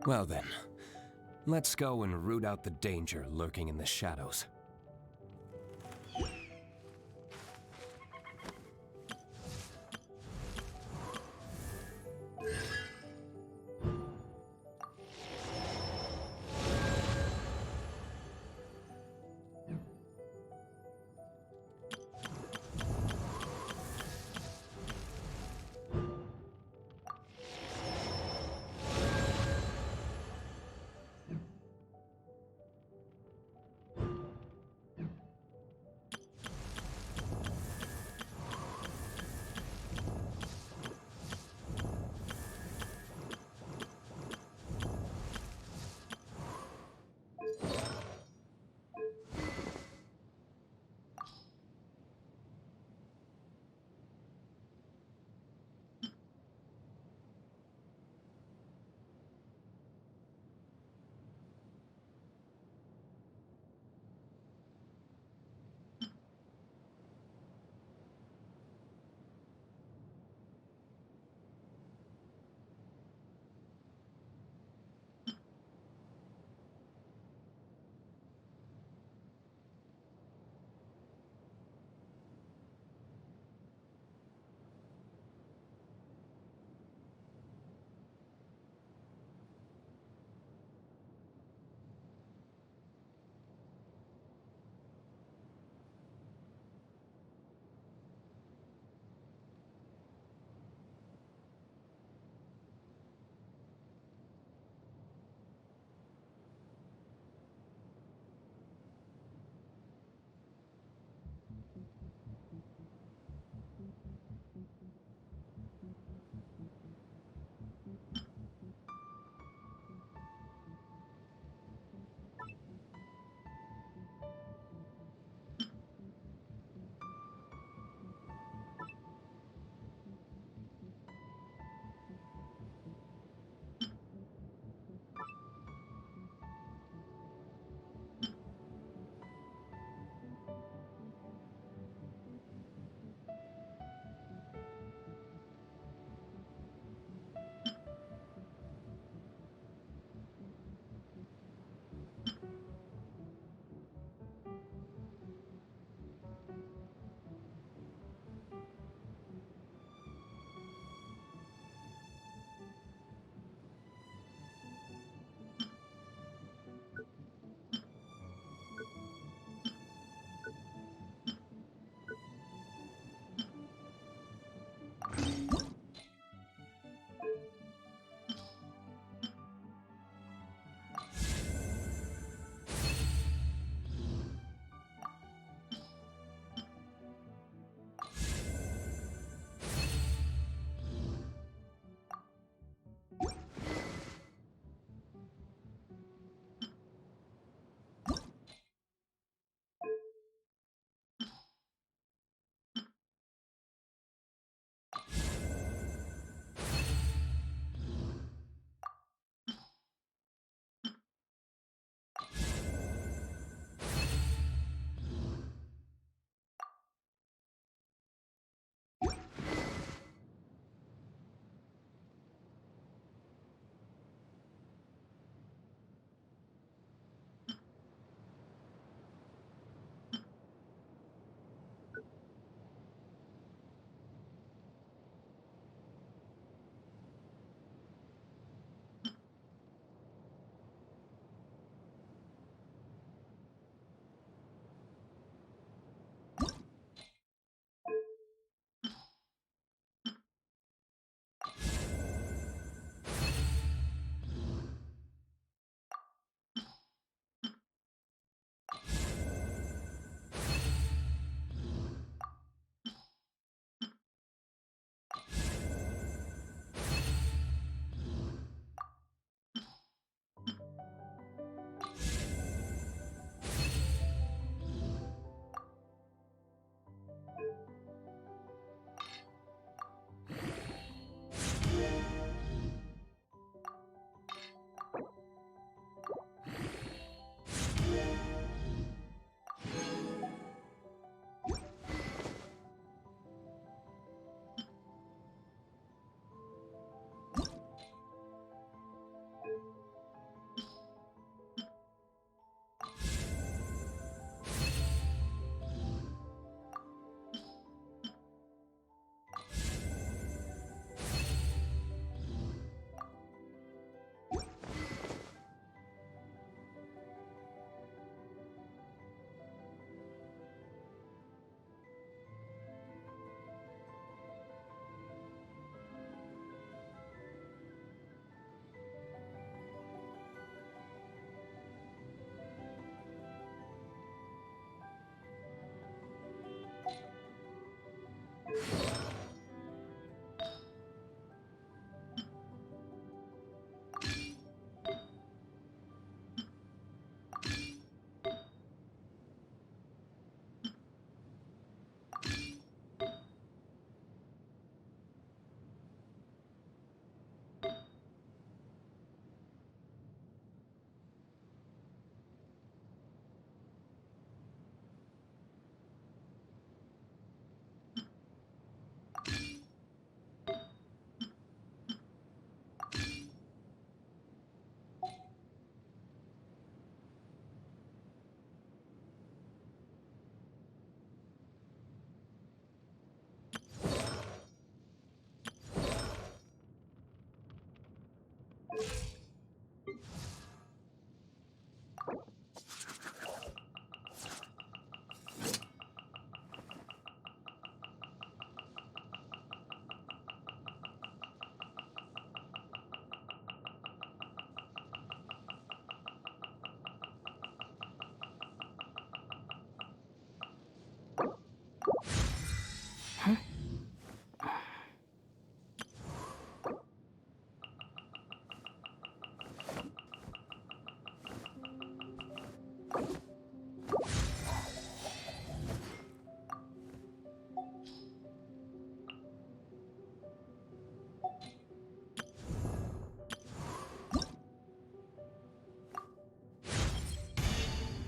Well then, let's go and root out the danger lurking in the shadows.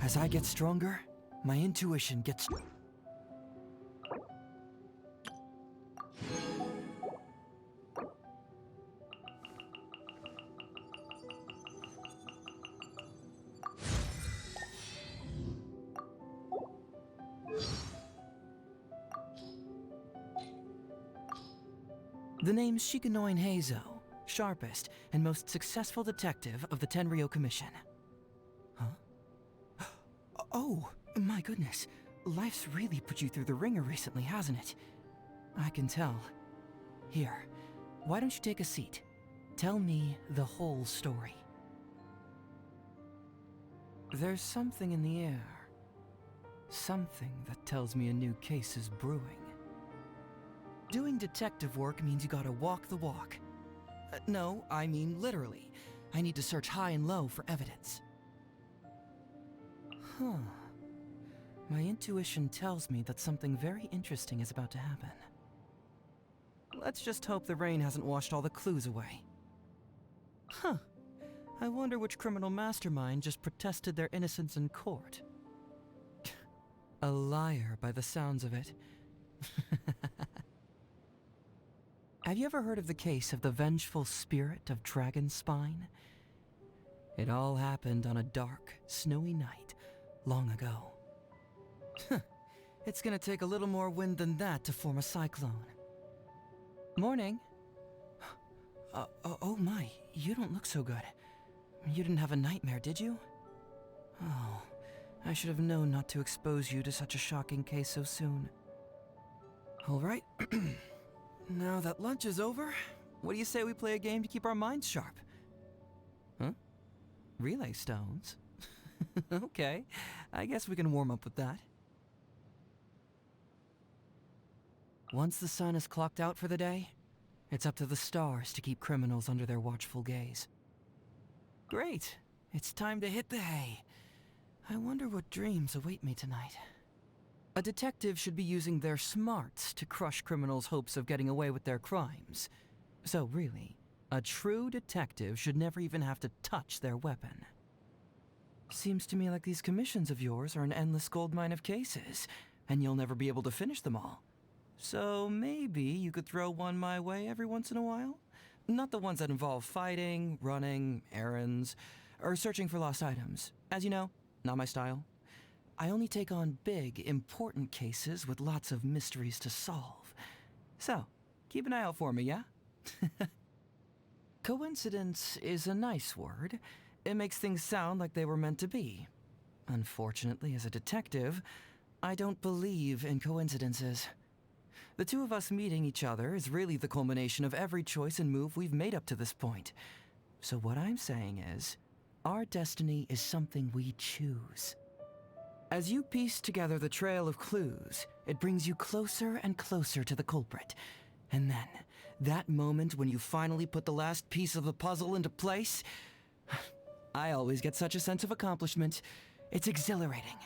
As I get stronger, my intuition gets... The name's Shikanoin Heizo, sharpest and most successful detective of the Tenryo Commission. Huh? Oh, my goodness. Life's really put you through the ringer recently, hasn't it? I can tell. Here, why don't you take a seat? Tell me the whole story. There's something in the air. Something that tells me a new case is brewing. Doing detective work means you gotta walk the walk. No, I mean literally. I need to search high and low for evidence. Huh. My intuition tells me that something very interesting is about to happen. Let's just hope the rain hasn't washed all the clues away. Huh. I wonder which criminal mastermind just protested their innocence in court. A liar by the sounds of it. Have you ever heard of the case of the vengeful spirit of Dragonspine? It all happened on a dark, snowy night long ago. It's gonna take a little more wind than that to form a cyclone. Morning. Oh my, you don't look so good. You didn't have a nightmare, did you? Oh, I should have known not to expose you to such a shocking case so soon. All right. Now that lunch is over, what do you say we play a game to keep our minds sharp? Huh? Relay stones? Okay, I guess we can warm up with that. Once the sun is clocked out for the day, it's up to the stars to keep criminals under their watchful gaze. Great, it's time to hit the hay. I wonder what dreams await me tonight. A detective should be using their smarts to crush criminals' hopes of getting away with their crimes. So really, a true detective should never even have to touch their weapon. Seems to me like these commissions of yours are an endless goldmine of cases, and you'll never be able to finish them all. So maybe you could throw one my way every once in a while? Not the ones that involve fighting, running, errands, or searching for lost items. As you know, not my style. I only take on big, important cases with lots of mysteries to solve. So, keep an eye out for me, yeah? Coincidence is a nice word. It makes things sound like they were meant to be. Unfortunately, as a detective, I don't believe in coincidences. The two of us meeting each other is really the culmination of every choice and move we've made up to this point. So what I'm saying is, our destiny is something we choose. As you piece together the trail of clues, it brings you closer and closer to the culprit. And then, that moment when you finally put the last piece of the puzzle into place, I always get such a sense of accomplishment. It's exhilarating.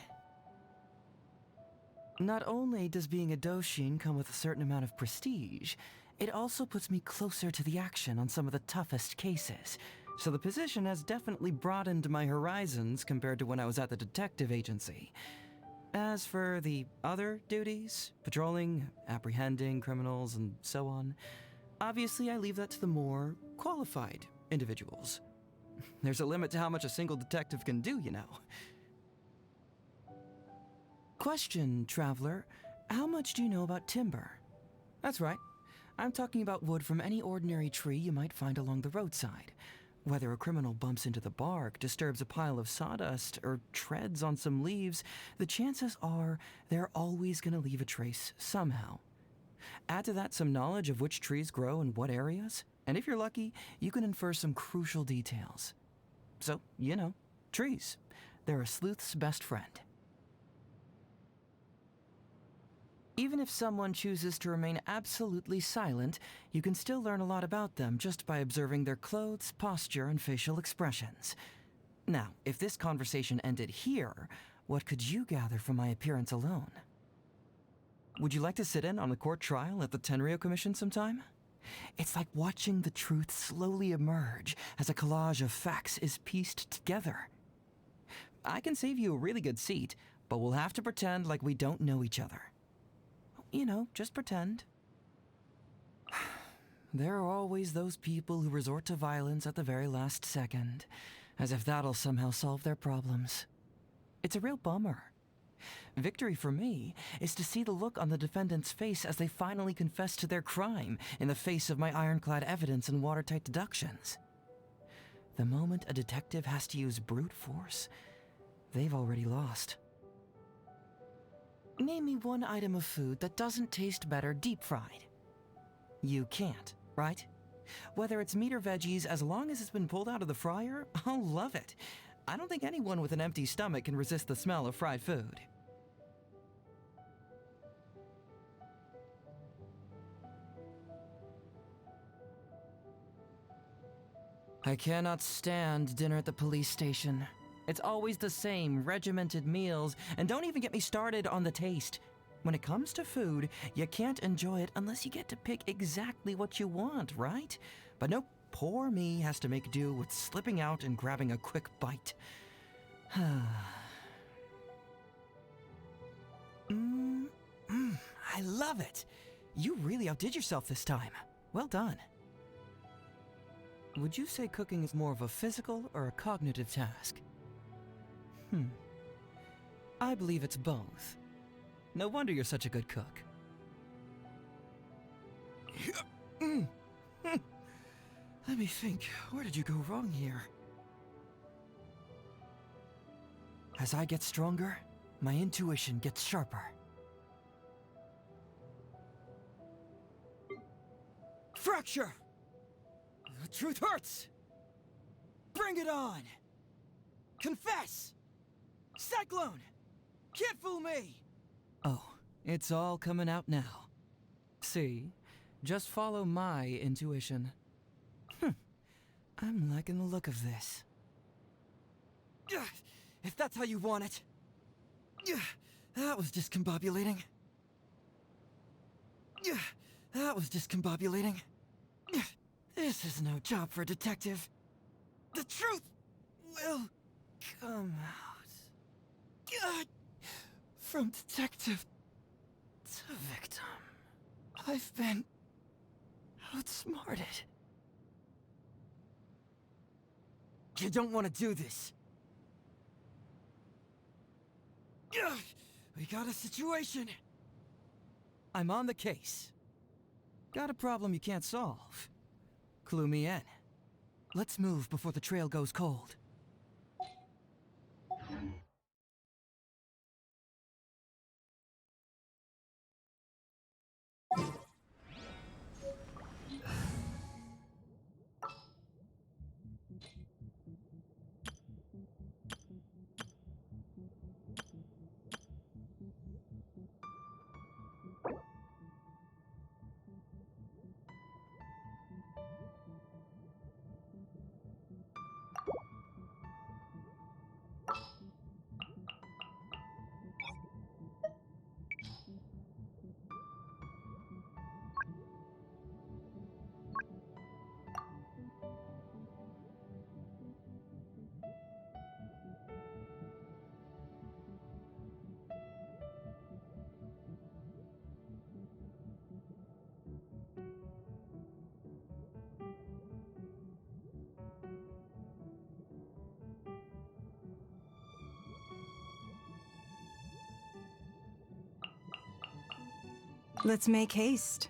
Not only does being a Doshin come with a certain amount of prestige, it also puts me closer to the action on some of the toughest cases. So the position has definitely broadened my horizons compared to when I was at the detective agency. As for the other duties, patrolling, apprehending criminals, and so on, obviously I leave that to the more qualified individuals. There's a limit to how much a single detective can do, you know. Question, traveler. How much do you know about timber? That's right. I'm talking about wood from any ordinary tree you might find along the roadside. Whether a criminal bumps into the bark, disturbs a pile of sawdust, or treads on some leaves, the chances are they're always going to leave a trace somehow. Add to that some knowledge of which trees grow in what areas, and if you're lucky, you can infer some crucial details. So, you know, trees. They're a sleuth's best friend. Even if someone chooses to remain absolutely silent, you can still learn a lot about them just by observing their clothes, posture, and facial expressions. Now, if this conversation ended here, what could you gather from my appearance alone? Would you like to sit in on a court trial at the Tenryo Commission sometime? It's like watching the truth slowly emerge as a collage of facts is pieced together. I can save you a really good seat, but we'll have to pretend like we don't know each other. You know, just pretend. There are always those people who resort to violence at the very last second, as if that'll somehow solve their problems. It's a real bummer. Victory for me is to see the look on the defendant's face as they finally confess to their crime in the face of my ironclad evidence and watertight deductions. The moment a detective has to use brute force, they've already lost. Name me one item of food that doesn't taste better deep fried. You can't, right? Whether it's meat or veggies, as long as it's been pulled out of the fryer, I'll love it. I don't think anyone with an empty stomach can resist the smell of fried food. I cannot stand dinner at the police station. It's always the same regimented meals, and don't even get me started on the taste. When it comes to food, you can't enjoy it unless you get to pick exactly what you want, right? But nope, poor me has to make do with slipping out and grabbing a quick bite. I love it! You really outdid yourself this time. Well done. Would you say cooking is more of a physical or a cognitive task? I believe it's both. No wonder you're such a good cook. Let me think, where did you go wrong here? As I get stronger, my intuition gets sharper. Fracture! The truth hurts! Bring it on! Confess! Cyclone! Can't fool me! Oh, it's all coming out now. See? Just follow my intuition. I'm liking the look of this. If that's how you want it. That was discombobulating. That was discombobulating. This is no job for a detective. The truth will come out. From detective to victim, I've been outsmarted. You don't want to do this. We got a situation. I'm on the case. Got a problem you can't solve. Clue me in. Let's move before the trail goes cold. Let's make haste.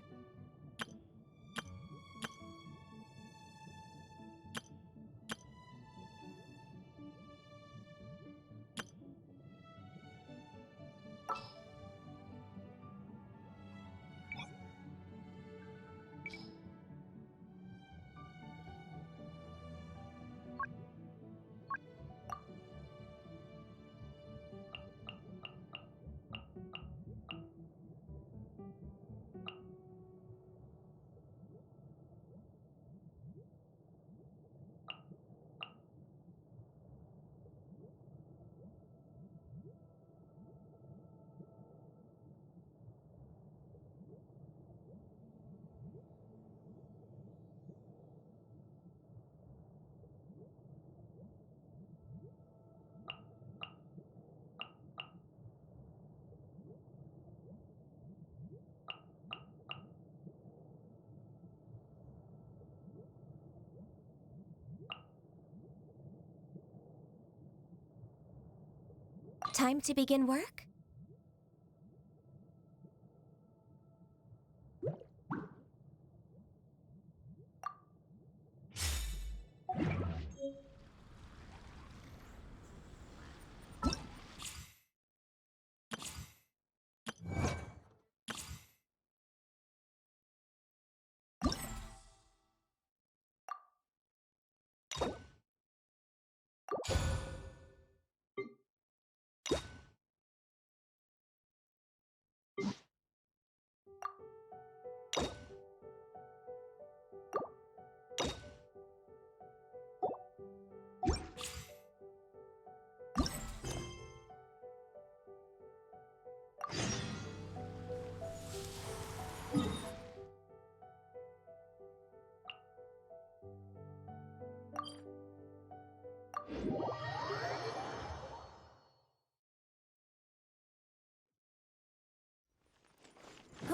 Time to begin work?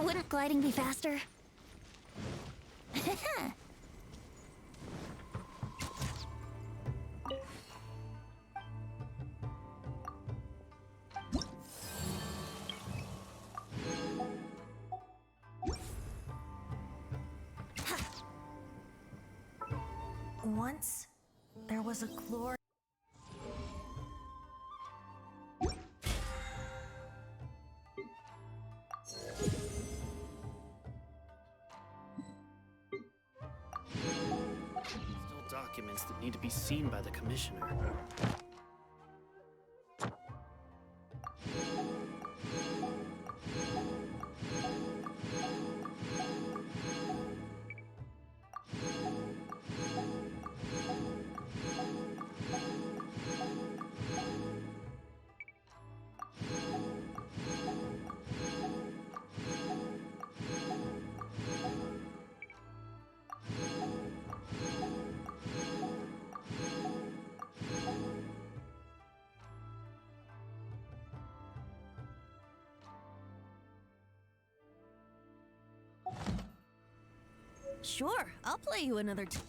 Wouldn't gliding be faster? Once, there was a glorious... Still documents that need to be seen by the commissioner. Sure, I'll play you another time.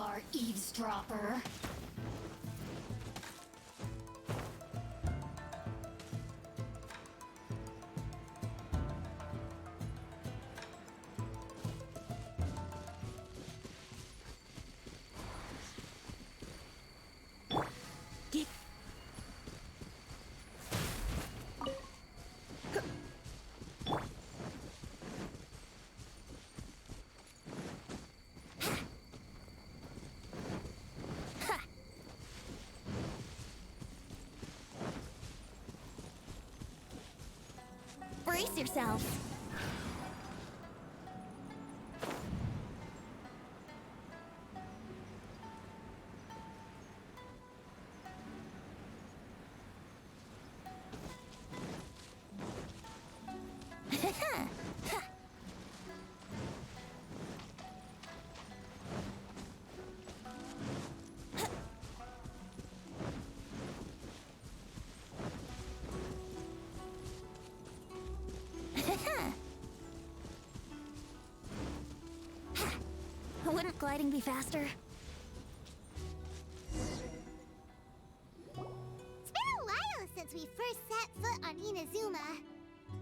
are, eavesdropper. Brace yourself. Wouldn't gliding be faster? It's been a while since we first set foot on Inazuma.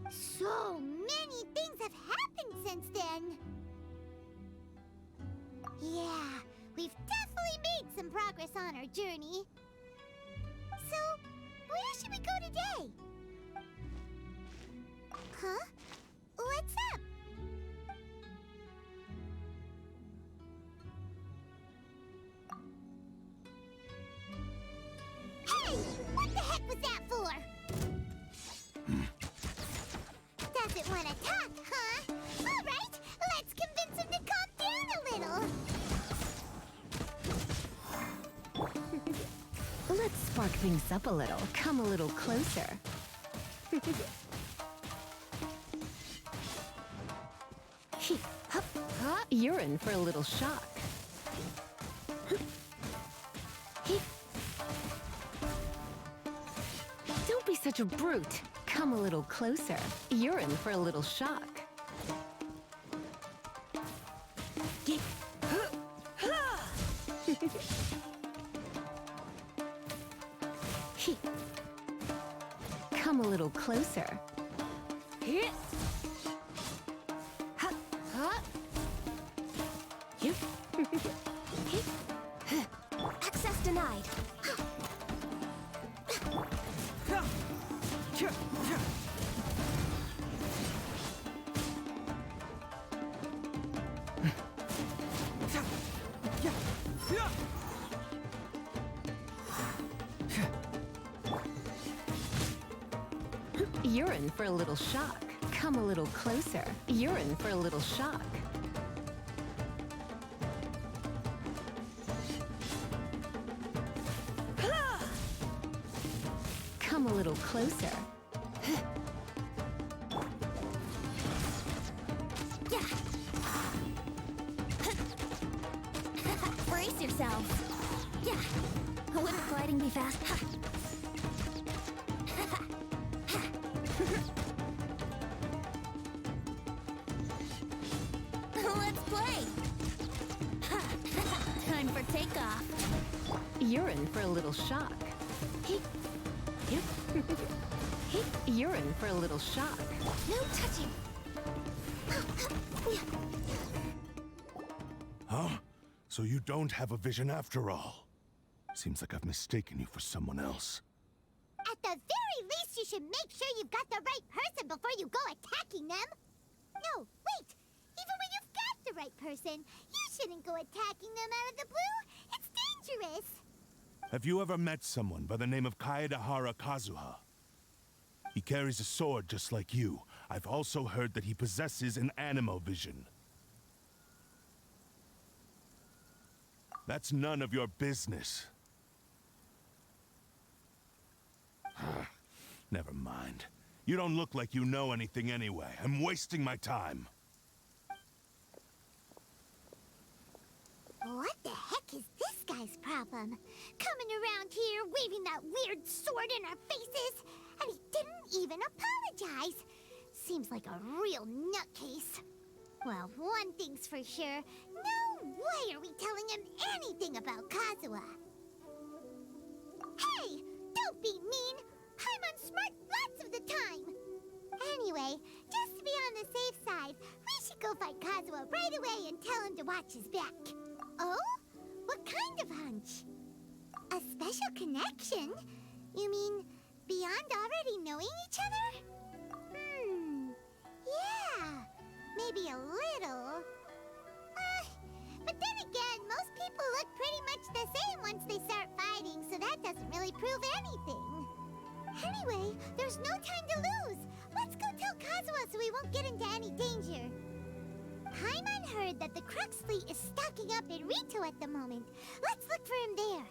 So many things have happened since then. Yeah, we've definitely made some progress on our journey. So, where should we go today? Huh? What's up? Hey! What the heck was that for? Doesn't want to talk, huh? All right, let's convince him to calm down a little. Let's spark things up a little. Come a little closer. You're in for a little shock. Don't be such a brute. Come a little closer. You're in for a little shock. Come a little closer. Access denied. You're in for a little shock. Come a little closer. You're in for a little shock. Come a little closer. Brace yourself. Yeah. Wouldn't gliding be fast? Let's play. Time for takeoff. You're in for a little shock. You're in for a little shock. No touching. Huh? So you don't have a vision after all? Seems like I've mistaken you for someone else. At the very least, you should make sure you've got the right person before you go attacking them. No, wait. Even when you've got the right person, you shouldn't go attacking them out of the blue. It's dangerous. Have you ever met someone by the name of Kaedahara Kazuha? He carries a sword just like you. I've also heard that he possesses an animo vision. That's none of your business. Never mind. You don't look like you know anything anyway. I'm wasting my time. What the heck is this guy's problem? Coming around here, waving that weird sword in our faces, and he didn't even apologize. Seems like a real nutcase. Well, one thing's for sure, no No way are we telling him anything about Kazuha. Hey, don't be mean. Paimon smart lots of the time. Anyway, just to be on the safe side, we should go find Kazuha right away and tell him to watch his back. Oh? What kind of hunch? A special connection? You mean beyond already knowing each other? Yeah, maybe a little. But then again, most people look pretty much the same once they start fighting, so that doesn't really prove anything. Anyway, there's no time to lose. Let's go tell Kazuha so we won't get into any danger. Paimon heard that the Crux fleet is stocking up in Rito at the moment. Let's look for him there.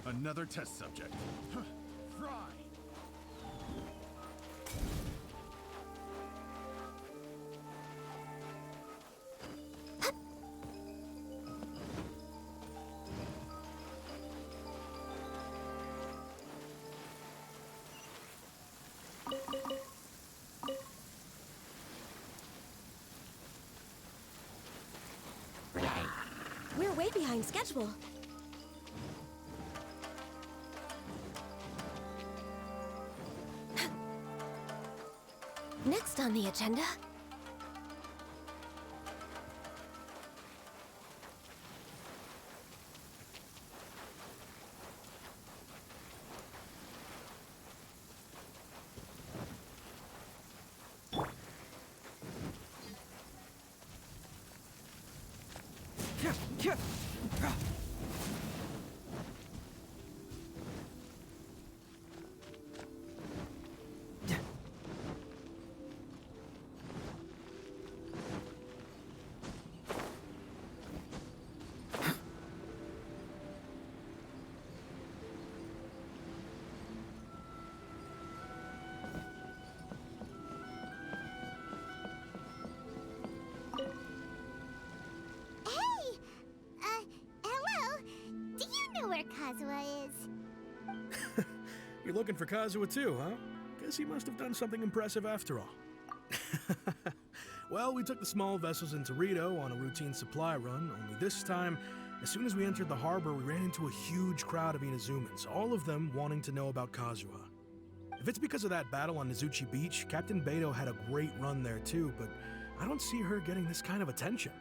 Another test subject. Fry! We're way behind schedule. Next on the agenda... Where Kazuha is. You're looking for Kazuha too, huh? Guess he must have done something impressive after all. Well, we took the small vessels into Rito on a routine supply run, only this time, as soon as we entered the harbor, we ran into a huge crowd of Inazumans, all of them wanting to know about Kazuha. If it's because of that battle on Nizuchi Beach, Captain Beto had a great run there too, but I don't see her getting this kind of attention.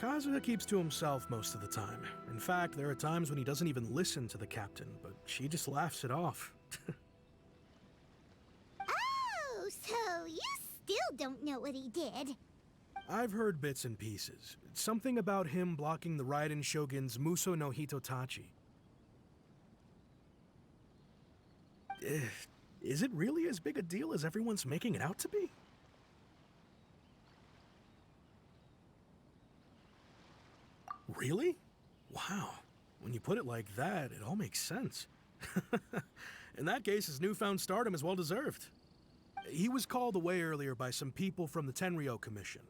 Kazuha keeps to himself most of the time. In fact, there are times when he doesn't even listen to the captain, but she just laughs it off. Oh, so you still don't know what he did? I've heard bits and pieces. Something about him blocking the Raiden Shogun's Muso no Hitotachi. Is it really as big a deal as everyone's making it out to be? Really? Wow. When you put it like that, it all makes sense. In that case, his newfound stardom is well deserved. He was called away earlier by some people from the Tenryou Commission.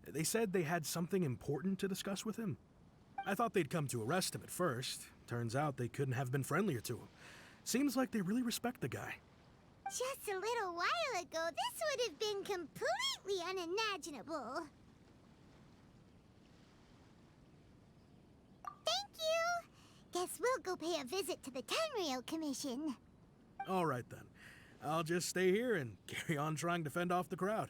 They said they had something important to discuss with him. I thought they'd come to arrest him at first. Turns out they couldn't have been friendlier to him. Seems like they really respect the guy. Just a little while ago, this would have been completely unimaginable. Thank you! Guess we'll go pay a visit to the Tenryou Commission. All right then. I'll just stay here and carry on trying to fend off the crowd.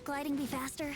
Wouldn't gliding be faster?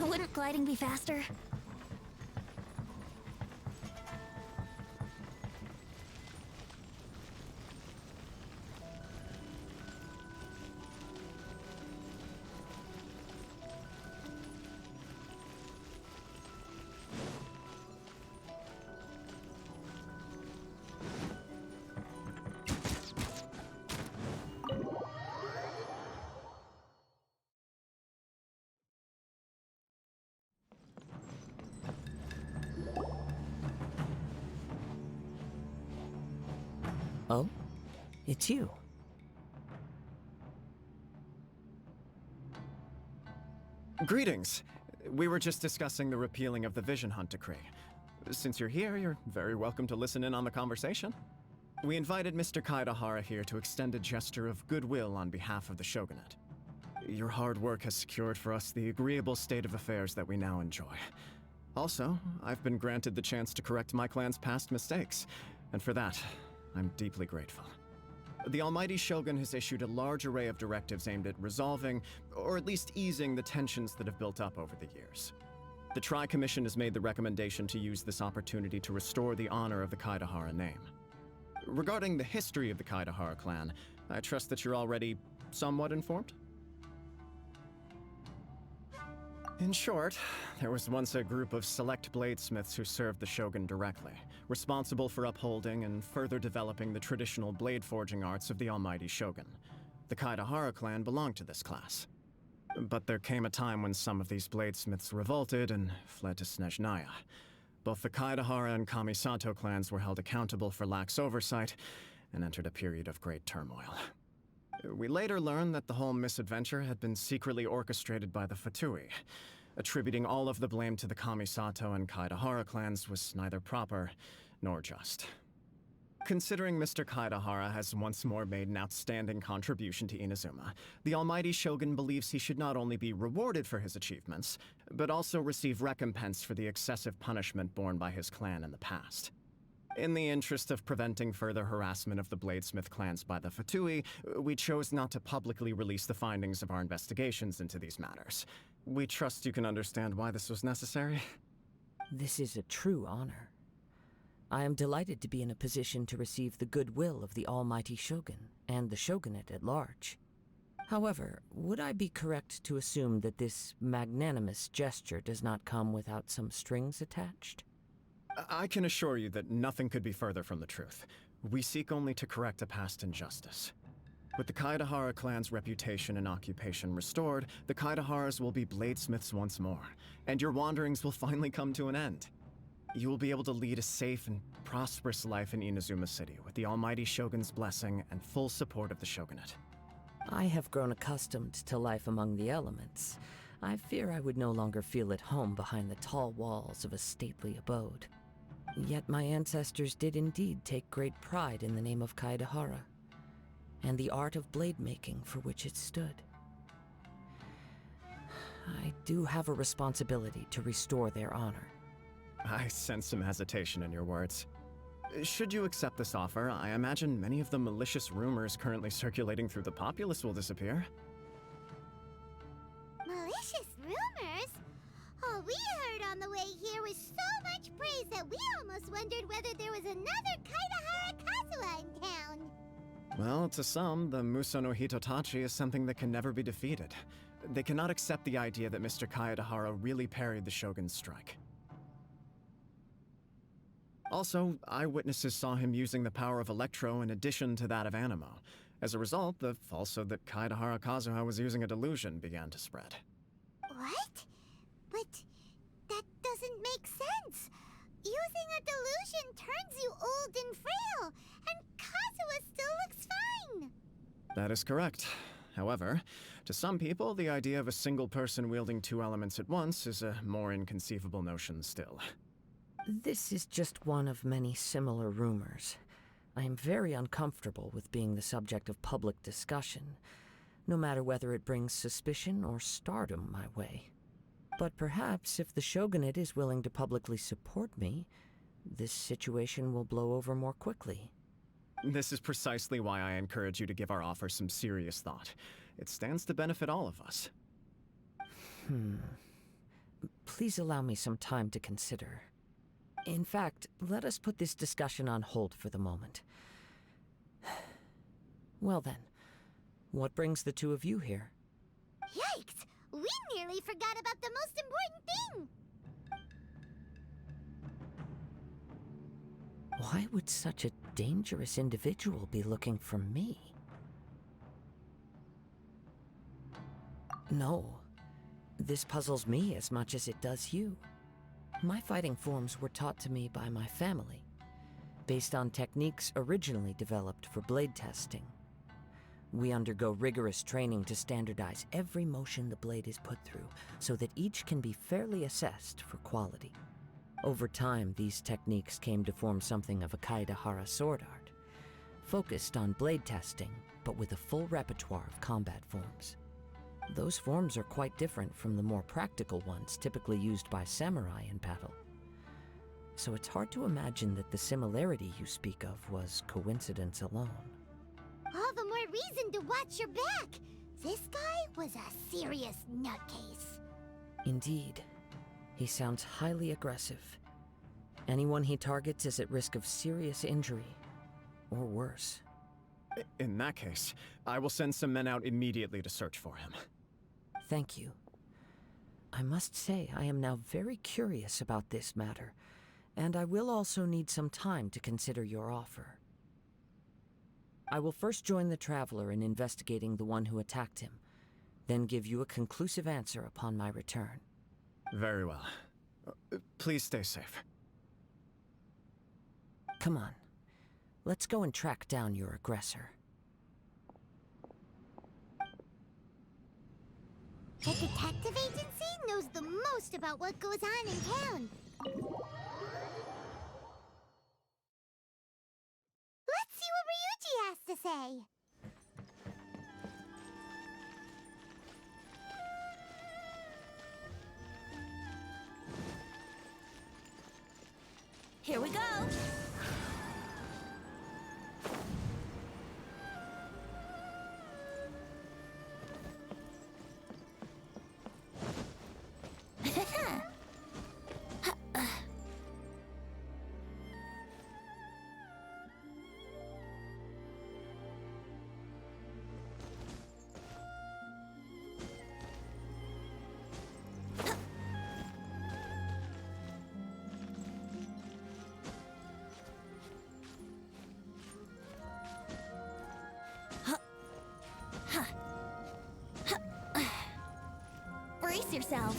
Wouldn't gliding be faster? Oh? It's you. Greetings. We were just discussing the repealing of the Vision Hunt Decree. Since you're here, you're very welcome to listen in on the conversation. We invited Mr. Kaidahara here to extend a gesture of goodwill on behalf of the Shogunate. Your hard work has secured for us the agreeable state of affairs that we now enjoy. Also, I've been granted the chance to correct my clan's past mistakes, and for that, I'm deeply grateful. The Almighty Shogun has issued a large array of directives aimed at resolving, or at least easing, the tensions that have built up over the years. The Tri-Commission has made the recommendation to use this opportunity to restore the honor of the Kaidahara name. Regarding the history of the Kaidahara clan, I trust that you're already somewhat informed? In short, there was once a group of select bladesmiths who served the Shogun directly, responsible for upholding and further developing the traditional blade forging arts of the Almighty Shogun. The Kaidahara clan belonged to this class. But there came a time when some of these bladesmiths revolted and fled to Snezhnaya. Both the Kaidahara and Kamisato clans were held accountable for lax oversight and entered a period of great turmoil. We later learned that the whole misadventure had been secretly orchestrated by the Fatui. Attributing all of the blame to the Kamisato and Kaidahara clans was neither proper nor just. Considering Mr. Kaidahara has once more made an outstanding contribution to Inazuma, the Almighty Shogun believes he should not only be rewarded for his achievements, but also receive recompense for the excessive punishment borne by his clan in the past. In the interest of preventing further harassment of the Bladesmith clans by the Fatui, we chose not to publicly release the findings of our investigations into these matters. We trust you can understand why this was necessary. This is a true honor. I am delighted to be in a position to receive the goodwill of the Almighty Shogun and the Shogunate at large. However, would I be correct to assume that this magnanimous gesture does not come without some strings attached? I can assure you that nothing could be further from the truth. We seek only to correct a past injustice. With the Kaedahara clan's reputation and occupation restored, the Kaedaharas will be bladesmiths once more, and your wanderings will finally come to an end. You will be able to lead a safe and prosperous life in Inazuma City with the Almighty Shogun's blessing and full support of the Shogunate. I have grown accustomed to life among the elements. I fear I would no longer feel at home behind the tall walls of a stately abode. Yet my ancestors did indeed take great pride in the name of Kaedahara, and the art of blade making for which it stood. I do have a responsibility to restore their honor. I sense some hesitation in your words. Should you accept this offer, I imagine many of the malicious rumors currently circulating through the populace will disappear. Malicious rumors? All we heard on the way here was so much praise that we almost wondered whether there was another Kaedahara Kazuha in town. Well, to some, the Muso no Hitotachi is something that can never be defeated. They cannot accept the idea that Mr. Kaedahara really parried the Shogun's strike. Also, eyewitnesses saw him using the power of Electro in addition to that of Animo. As a result, the falsehood that Kaedahara Kazuha was using a delusion began to spread. What? But that doesn't make sense. Using a delusion turns you old and frail, and Kazuha still looks fine. That is correct. However, to some people, the idea of a single person wielding two elements at once is a more inconceivable notion still. This is just one of many similar rumors. I am very uncomfortable with being the subject of public discussion, no matter whether it brings suspicion or stardom my way. But perhaps if the Shogunate is willing to publicly support me, this situation will blow over more quickly. This is precisely why I encourage you to give our offer some serious thought. It stands to benefit all of us. Please allow me some time to consider. In fact, let us put this discussion on hold for the moment. Well then, what brings the two of you here? Yikes! We nearly forgot about the most important thing! Why would such a dangerous individual be looking for me? No, this puzzles me as much as it does you. My fighting forms were taught to me by my family, based on techniques originally developed for blade testing. We undergo rigorous training to standardize every motion the blade is put through, so that each can be fairly assessed for quality. Over time, these techniques came to form something of a Kaedahara sword art, focused on blade testing, but with a full repertoire of combat forms. Those forms are quite different from the more practical ones typically used by samurai in battle. So it's hard to imagine that the similarity you speak of was coincidence alone. All the more reason to watch your back! This guy was a serious nutcase. Indeed. He sounds highly aggressive. Anyone he targets is at risk of serious injury, or worse. In that case, I will send some men out immediately to search for him. Thank you. I must say I am now very curious about this matter, and I will also need some time to consider your offer. I will first join the Traveler in investigating the one who attacked him, then give you a conclusive answer upon my return. Very well. Please stay safe. Come on. Let's go and track down your aggressor. The detective agency knows the most about what goes on in town. Let's see what Ryuji has to say. Here we go! yourselves.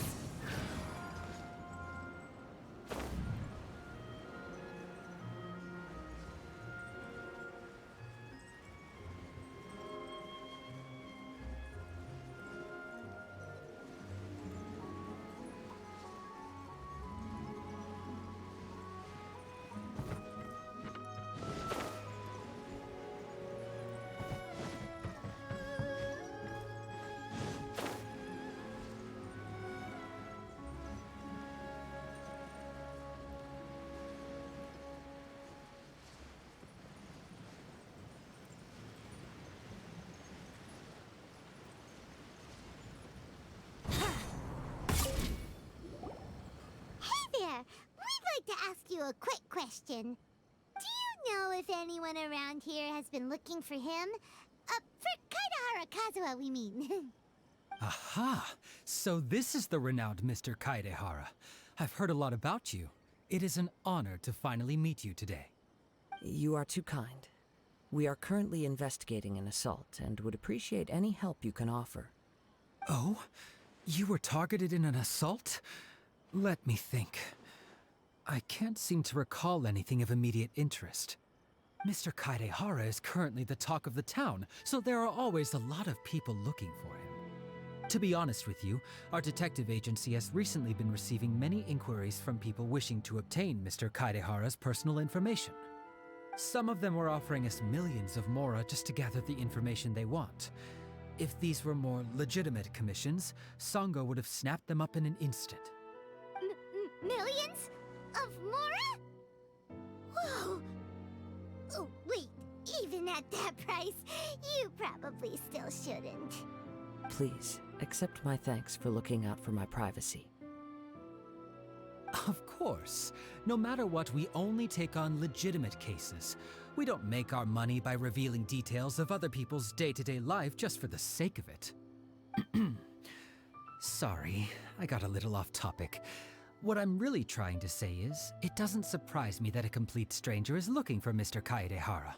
We'd like to ask you a quick question. Do you know if anyone around here has been looking for him? For Kaidahara Kazuha, we mean. Aha! So this is the renowned Mr. Kaidehara. I've heard a lot about you. It is an honor to finally meet you today. You are too kind. We are currently investigating an assault and would appreciate any help you can offer. Oh? You were targeted in an assault? Let me think. I can't seem to recall anything of immediate interest. Mr. Kaidehara is currently the talk of the town, so there are always a lot of people looking for him. To be honest with you, our detective agency has recently been receiving many inquiries from people wishing to obtain Mr. Kaidehara's personal information. Some of them were offering us millions of mora just to gather the information they want. If these were more legitimate commissions, Sango would have snapped them up in an instant. Millions? Of mora? Whoa! Oh, wait. Even at that price, you probably still shouldn't. Please, accept my thanks for looking out for my privacy. Of course. No matter what, we only take on legitimate cases. We don't make our money by revealing details of other people's day-to-day life just for the sake of it. Sorry, I got a little off topic. What I'm really trying to say is, it doesn't surprise me that a complete stranger is looking for Mr. Kaidehara.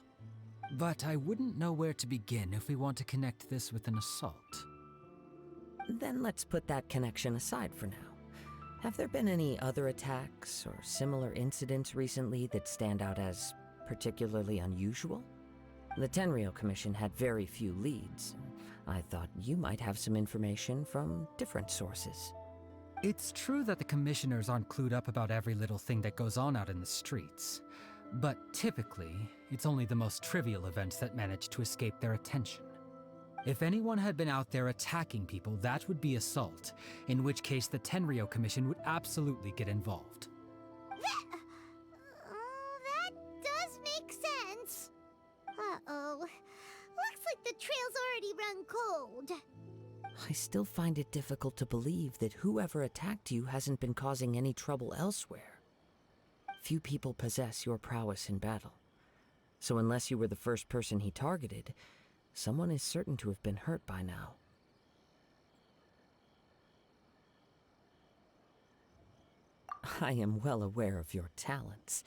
But I wouldn't know where to begin if we want to connect this with an assault. Then let's put that connection aside for now. Have there been any other attacks or similar incidents recently that stand out as particularly unusual? The Tenryou Commission had very few leads. I thought you might have some information from different sources. It's true that the commissioners aren't clued up about every little thing that goes on out in the streets. But typically, it's only the most trivial events that manage to escape their attention. If anyone had been out there attacking people, that would be assault, in which case the Tenryou Commission would absolutely get involved. That does make sense. Uh-oh. Looks like the trail's already run cold. I still find it difficult to believe that whoever attacked you hasn't been causing any trouble elsewhere. Few people possess your prowess in battle. So unless you were the first person he targeted, someone is certain to have been hurt by now. I am well aware of your talents.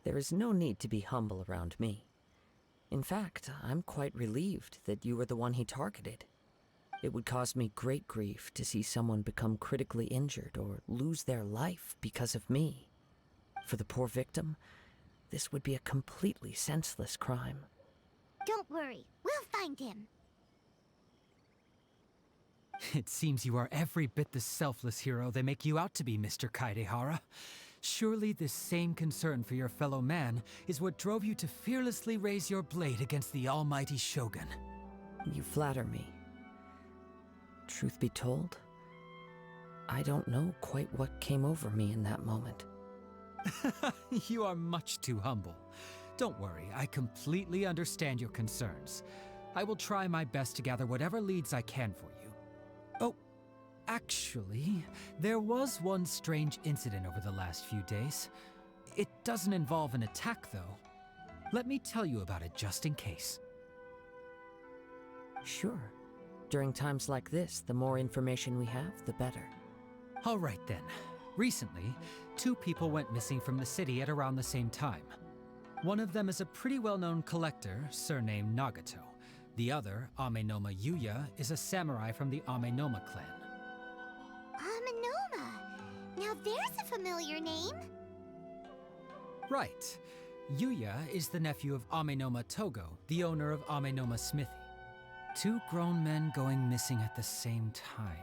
There is no need to be humble around me. In fact, I'm quite relieved that you were the one he targeted. It would cause me great grief to see someone become critically injured or lose their life because of me. For the poor victim, this would be a completely senseless crime. Don't worry, we'll find him. It seems you are every bit the selfless hero they make you out to be, Mr. Kaidehara. Surely this same concern for your fellow man is what drove you to fearlessly raise your blade against the almighty Shogun. You flatter me. Truth be told, I don't know quite what came over me in that moment. You are much too humble. Don't worry, I completely understand your concerns. I will try my best to gather whatever leads I can for you. Oh, actually, there was one strange incident over the last few days. It doesn't involve an attack, though. Let me tell you about it just in case. Sure. During times like this, the more information we have, the better. All right then. Recently, 2 people went missing from the city at around the same time. One of them is a pretty well-known collector, surnamed Nagato. The other, Amenoma Yuya, is a samurai from the Amenoma clan. Now there's a familiar name. Right. Yuya is the nephew of Amenoma Togo, the owner of Amenoma Smithy. Two grown men going missing at the same time.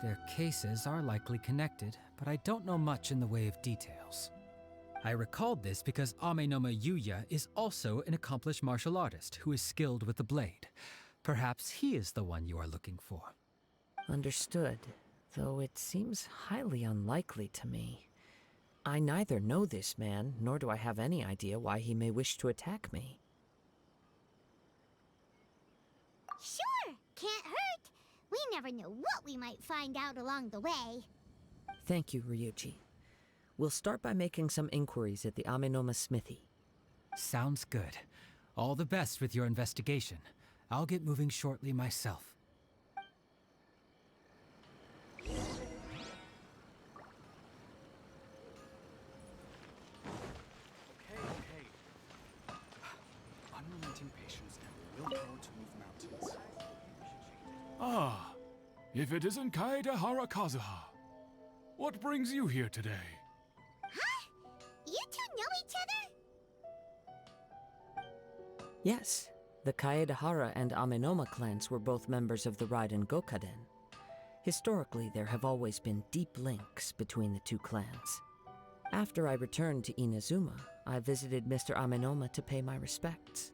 Their cases are likely connected, but I don't know much in the way of details. I recalled this because Amenoma Yuya is also an accomplished martial artist who is skilled with the blade. Perhaps he is the one you are looking for. Understood, though it seems highly unlikely to me. I neither know this man, nor do I have any idea why he may wish to attack me. Sure, can't hurt. We never know what we might find out along the way. Thank you, Ryuji. We'll start by making some inquiries at the Amenoma Smithy. Sounds good. All the best with your investigation. I'll get moving shortly myself. Unrelenting patience and willpower to move mountains. Ah, if it isn't Kaedehara Kazuha. What brings you here today? Huh? You two know each other? Yes, the Kaedehara and Amenoma clans were both members of the Raiden Gokaden. Historically, there have always been deep links between the two clans. After I returned to Inazuma, I visited Mr. Amenoma to pay my respects.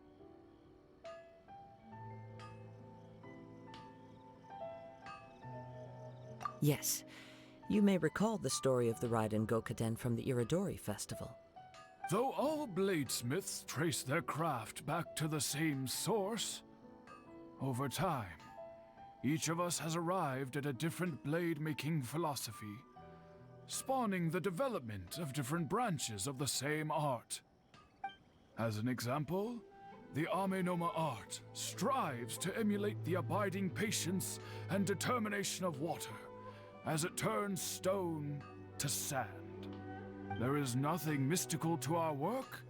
Yes, you may recall the story of the Raiden Gokaden from the Iridori Festival. Though all bladesmiths trace their craft back to the same source, over time, each of us has arrived at a different blade-making philosophy, spawning the development of different branches of the same art. As an example, the Amenoma art strives to emulate the abiding patience and determination of water as it turns stone to sand. There is nothing mystical to our work.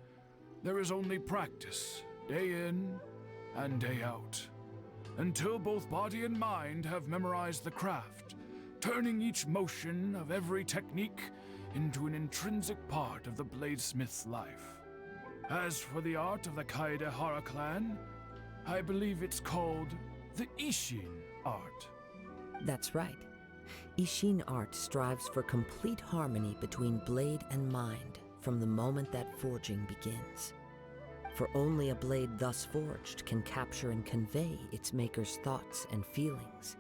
There is only practice, day in and day out, until both body and mind have memorized the craft, turning each motion of every technique into an intrinsic part of the bladesmith's life. As for the art of the Kaedehara clan, I believe it's called the Ishin art. That's right. Ishin art strives for complete harmony between blade and mind from the moment that forging begins. For only a blade thus forged can capture and convey its maker's thoughts and feelings,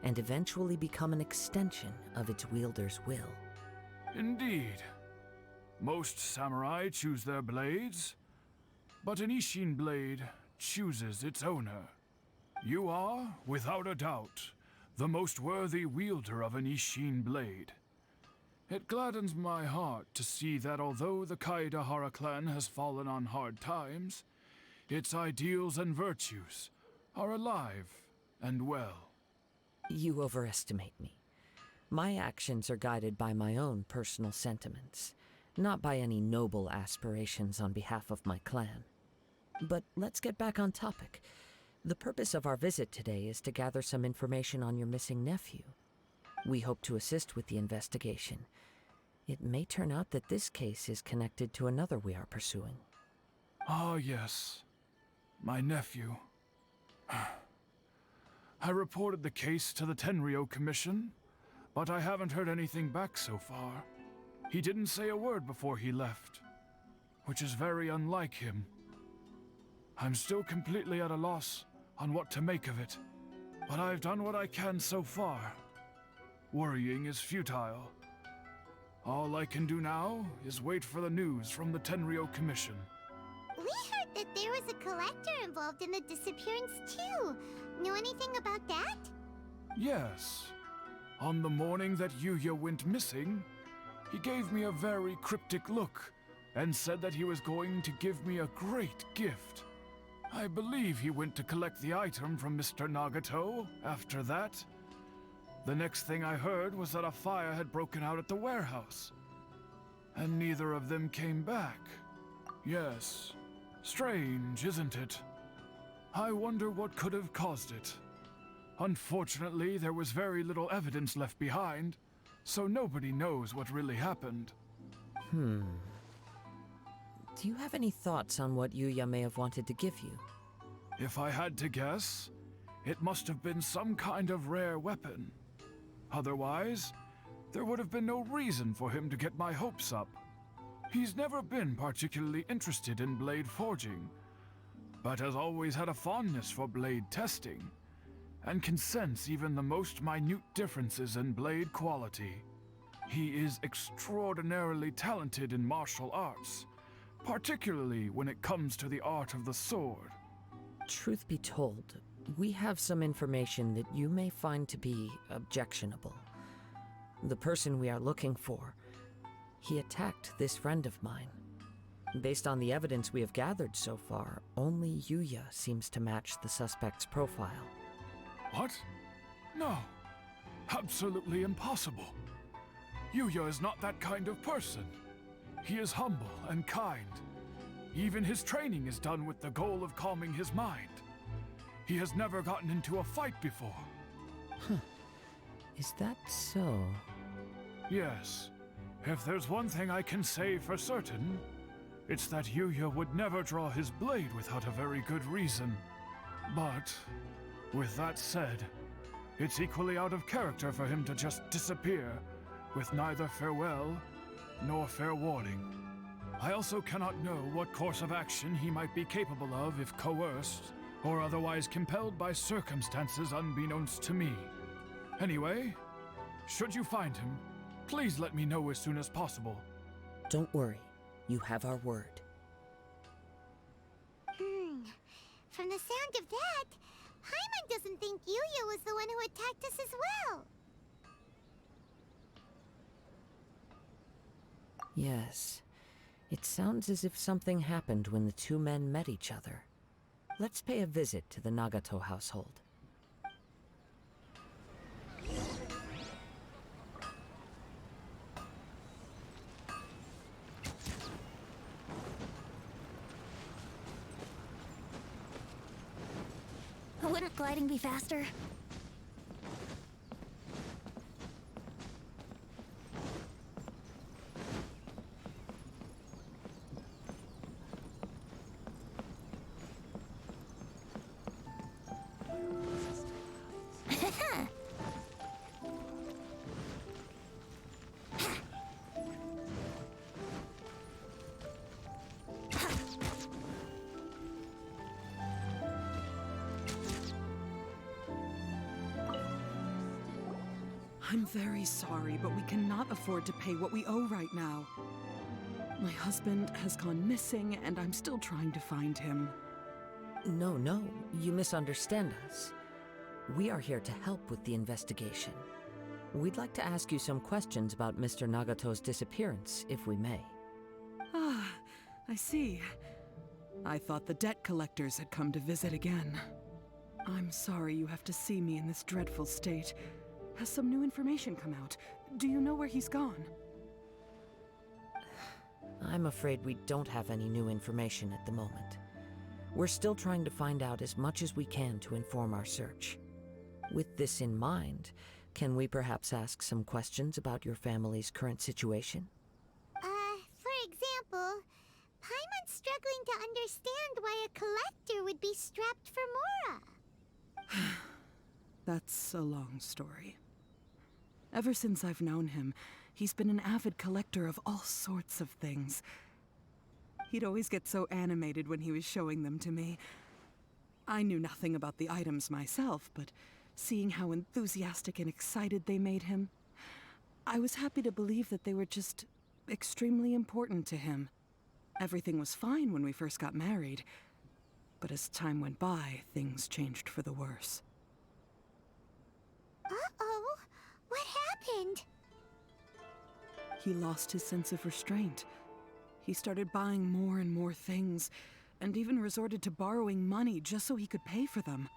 and eventually become an extension of its wielder's will. Indeed. Most samurai choose their blades, but an Ishin blade chooses its owner. You are, without a doubt, the most worthy wielder of an Ishin blade. It gladdens my heart to see that although the Kaedehara clan has fallen on hard times, its ideals and virtues are alive and well. You overestimate me. My actions are guided by my own personal sentiments, not by any noble aspirations on behalf of my clan. But let's get back on topic. The purpose of our visit today is to gather some information on your missing nephew. We hope to assist with the investigation. It may turn out that this case is connected to another we are pursuing. Ah, yes. My nephew. I reported the case to the Tenryo Commission, but I haven't heard anything back so far. He didn't say a word before he left, which is very unlike him. I'm still completely at a loss on what to make of it, but I've done what I can so far. Worrying is futile. All I can do now is wait for the news from the Tenryo Commission. We heard that there was a collector involved in the disappearance too. Know anything about that? Yes. On the morning that Yuya went missing, he gave me a very cryptic look and said that he was going to give me a great gift. I believe he went to collect the item from Mr. Nagato after that. The next thing I heard was that a fire had broken out at the warehouse, and neither of them came back. Yes, strange, isn't it? I wonder what could have caused it. Unfortunately, there was very little evidence left behind, so nobody knows what really happened. Do you have any thoughts on what Yuya may have wanted to give you? If I had to guess, it must have been some kind of rare weapon. Otherwise, there would have been no reason for him to get my hopes up. He's never been particularly interested in blade forging, but has always had a fondness for blade testing, and can sense even the most minute differences in blade quality. He is extraordinarily talented in martial arts, particularly when it comes to the art of the sword. Truth be told, we have some information that you may find to be objectionable. The person we are looking for, he attacked this friend of mine. Based on the evidence we have gathered so far, only Yuya seems to match the suspect's profile. What? No. Absolutely impossible. Yuya is not that kind of person. He is humble and kind. Even his training is done with the goal of calming his mind. He has never gotten into a fight before. Is that so? Yes. If there's one thing I can say for certain, it's that Yuya would never draw his blade without a very good reason. But, with that said, it's equally out of character for him to just disappear, with neither farewell nor fair warning. I also cannot know what course of action he might be capable of if coerced, or otherwise compelled by circumstances unbeknownst to me. Anyway, should you find him, please let me know as soon as possible. Don't worry. You have our word. From the sound of that, Paimon doesn't think Yuya was the one who attacked us as well. Yes. It sounds as if something happened when the two men met each other. Let's pay a visit to the Nagato household. Wouldn't gliding be faster? I'm very sorry, but we cannot afford to pay what we owe right now. My husband has gone missing, and I'm still trying to find him. No, you misunderstand us. We are here to help with the investigation. We'd like to ask you some questions about Mr. Nagato's disappearance, if we may. Ah, I see. I thought the debt collectors had come to visit again. I'm sorry you have to see me in this dreadful state. Has some new information come out? Do you know where he's gone? I'm afraid we don't have any new information at the moment. We're still trying to find out as much as we can to inform our search. With this in mind, can we perhaps ask some questions about your family's current situation? For example, Paimon's struggling to understand why a collector would be strapped for Mora. That's a long story. Ever since I've known him, he's been an avid collector of all sorts of things. He'd always get so animated when he was showing them to me. I knew nothing about the items myself, but seeing how enthusiastic and excited they made him, I was happy to believe that they were just extremely important to him. Everything was fine when we first got married, but as time went by, things changed for the worse. Uh-oh. What happened? He lost his sense of restraint. He started buying more and more things, and even resorted to borrowing money just so he could pay for them.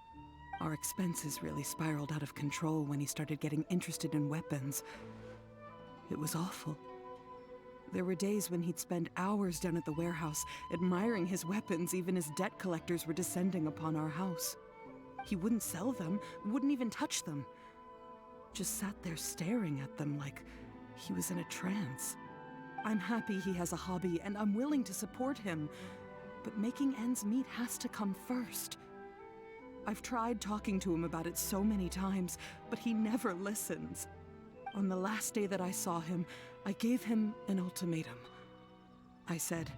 Our expenses really spiraled out of control when he started getting interested in weapons. It was awful. There were days when he'd spend hours down at the warehouse, admiring his weapons even as debt collectors were descending upon our house. He wouldn't sell them, wouldn't even touch them. Just sat there staring at them like he was in a trance. I'm happy he has a hobby, and I'm willing to support him, but making ends meet has to come first. I've tried talking to him about it so many times, but he never listens. On the last day that I saw him, I gave him an ultimatum. I said,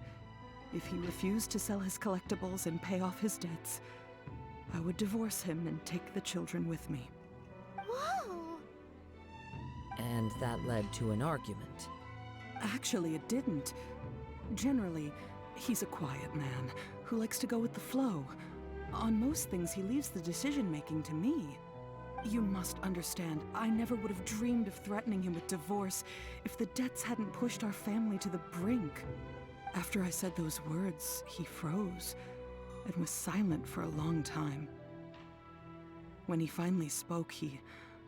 if he refused to sell his collectibles and pay off his debts, I would divorce him and take the children with me. Whoa! And that led to an argument. Actually, it didn't. Generally, he's a quiet man who likes to go with the flow. On most things, he leaves the decision-making to me. You must understand, I never would have dreamed of threatening him with divorce if the debts hadn't pushed our family to the brink. After I said those words, he froze and was silent for a long time. When he finally spoke, he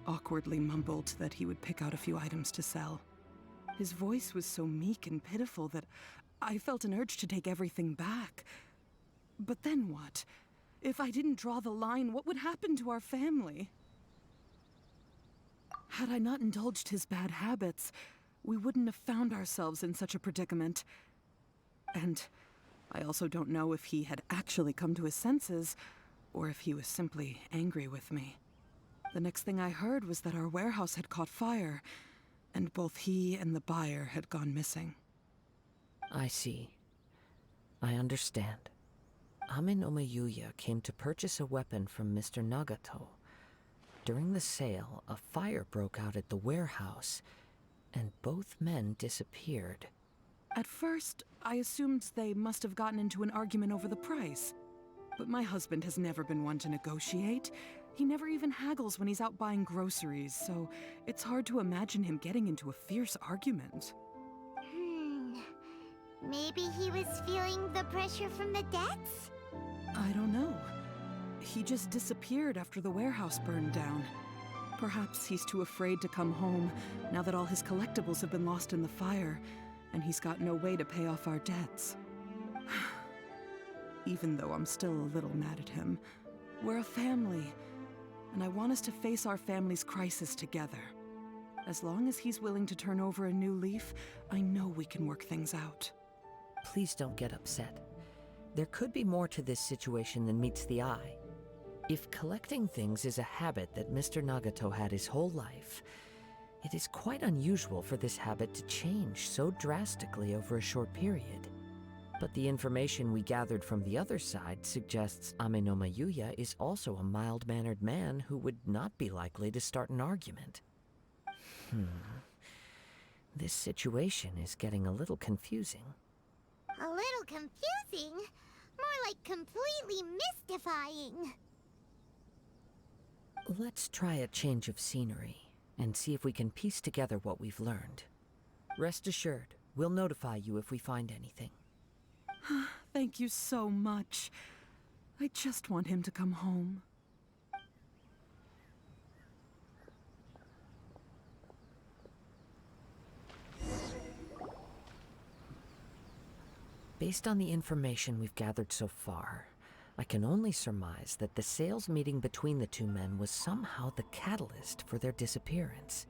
awkwardly mumbled that he would pick out a few items to sell. His voice was so meek and pitiful that I felt an urge to take everything back. But then what? If I didn't draw the line, what would happen to our family? Had I not indulged his bad habits, we wouldn't have found ourselves in such a predicament. And I also don't know if he had actually come to his senses, or if he was simply angry with me. The next thing I heard was that our warehouse had caught fire, and both he and the buyer had gone missing. I see. I understand. Ame no Mayuya came to purchase a weapon from Mr. Nagato. During the sale, a fire broke out at the warehouse, and both men disappeared. At first, I assumed they must have gotten into an argument over the price. But my husband has never been one to negotiate. He never even haggles when he's out buying groceries, so it's hard to imagine him getting into a fierce argument. Maybe he was feeling the pressure from the debts? I don't know. He just disappeared after the warehouse burned down. Perhaps he's too afraid to come home now that all his collectibles have been lost in the fire, and he's got no way to pay off our debts. Even though I'm still a little mad at him, we're a family, and I want us to face our family's crisis together. As long as he's willing to turn over a new leaf, I know we can work things out. Please don't get upset. There could be more to this situation than meets the eye. If collecting things is a habit that Mr. Nagato had his whole life, it is quite unusual for this habit to change so drastically over a short period. But the information we gathered from the other side suggests Ame no Mayuya is also a mild-mannered man who would not be likely to start an argument. This situation is getting a little confusing. A little confusing? More like completely mystifying. Let's try a change of scenery and see if we can piece together what we've learned. Rest assured, we'll notify you if we find anything. Thank you so much. I just want him to come home. Based on the information we've gathered so far, I can only surmise that the sales meeting between the two men was somehow the catalyst for their disappearance.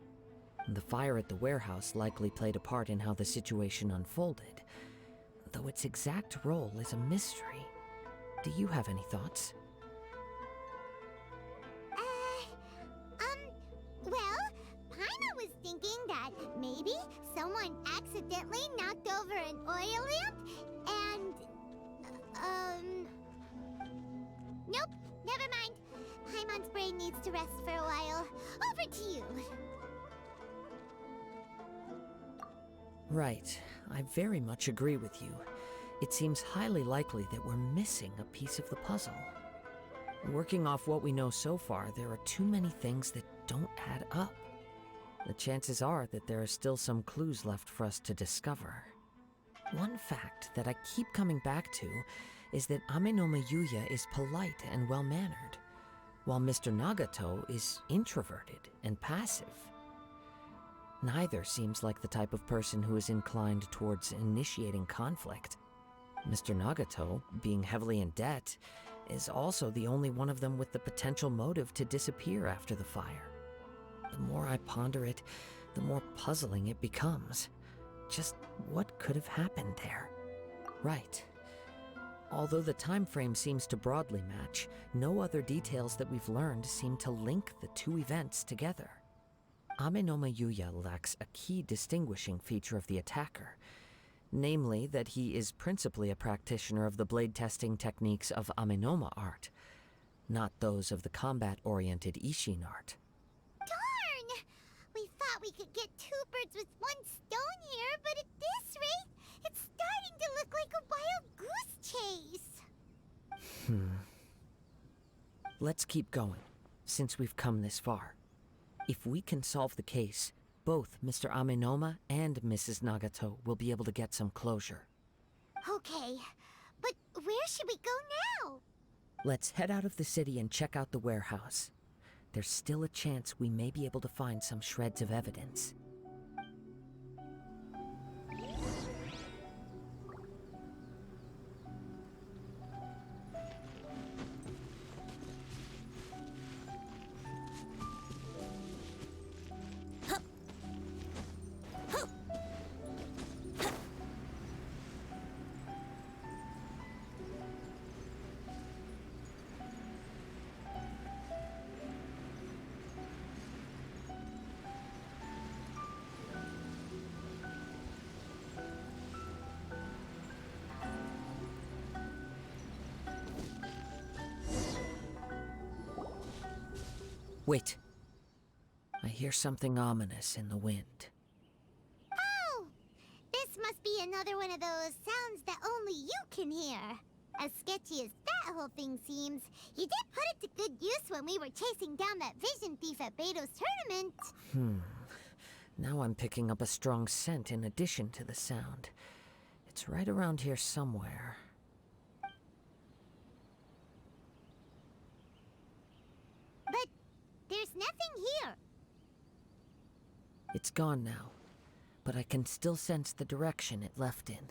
The fire at the warehouse likely played a part in how the situation unfolded, though its exact role is a mystery. Do you have any thoughts? Well, Paimon was thinking that maybe someone accidentally knocked over an oil lamp and, nope, never mind. Paimon's brain needs to rest for a while. Over to you. Right. I very much agree with you. It seems highly likely that we're missing a piece of the puzzle. Working off what we know so far, there are too many things that don't add up. The chances are that there are still some clues left for us to discover. One fact that I keep coming back to is that Ame no Mayuya is polite and well-mannered, while Mr. Nagato is introverted and passive. Neither seems like the type of person who is inclined towards initiating conflict. Mr. Nagato, being heavily in debt, is also the only one of them with the potential motive to disappear after the fire. The more I ponder it, the more puzzling it becomes. Just what could have happened there? Right. Although the time frame seems to broadly match, no other details that we've learned seem to link the two events together. Amenoma Yuya lacks a key distinguishing feature of the attacker, namely that he is principally a practitioner of the blade testing techniques of Amenoma art, not those of the combat-oriented Ishin art. Darn! We thought we could get two birds with one stone here, but at this rate, it's starting to look like a wild goose chase. Let's keep going, since we've come this far. If we can solve the case, both Mr. Amenoma and Mrs. Nagato will be able to get some closure. Okay, but where should we go now? Let's head out of the city and check out the warehouse. There's still a chance we may be able to find some shreds of evidence. Wait. I hear something ominous in the wind. Oh! This must be another one of those sounds that only you can hear. As sketchy as that whole thing seems, you did put it to good use when we were chasing down that vision thief at Beto's tournament. Now I'm picking up a strong scent in addition to the sound. It's right around here somewhere. But there's nothing here. It's gone now, but I can still sense the direction it left in.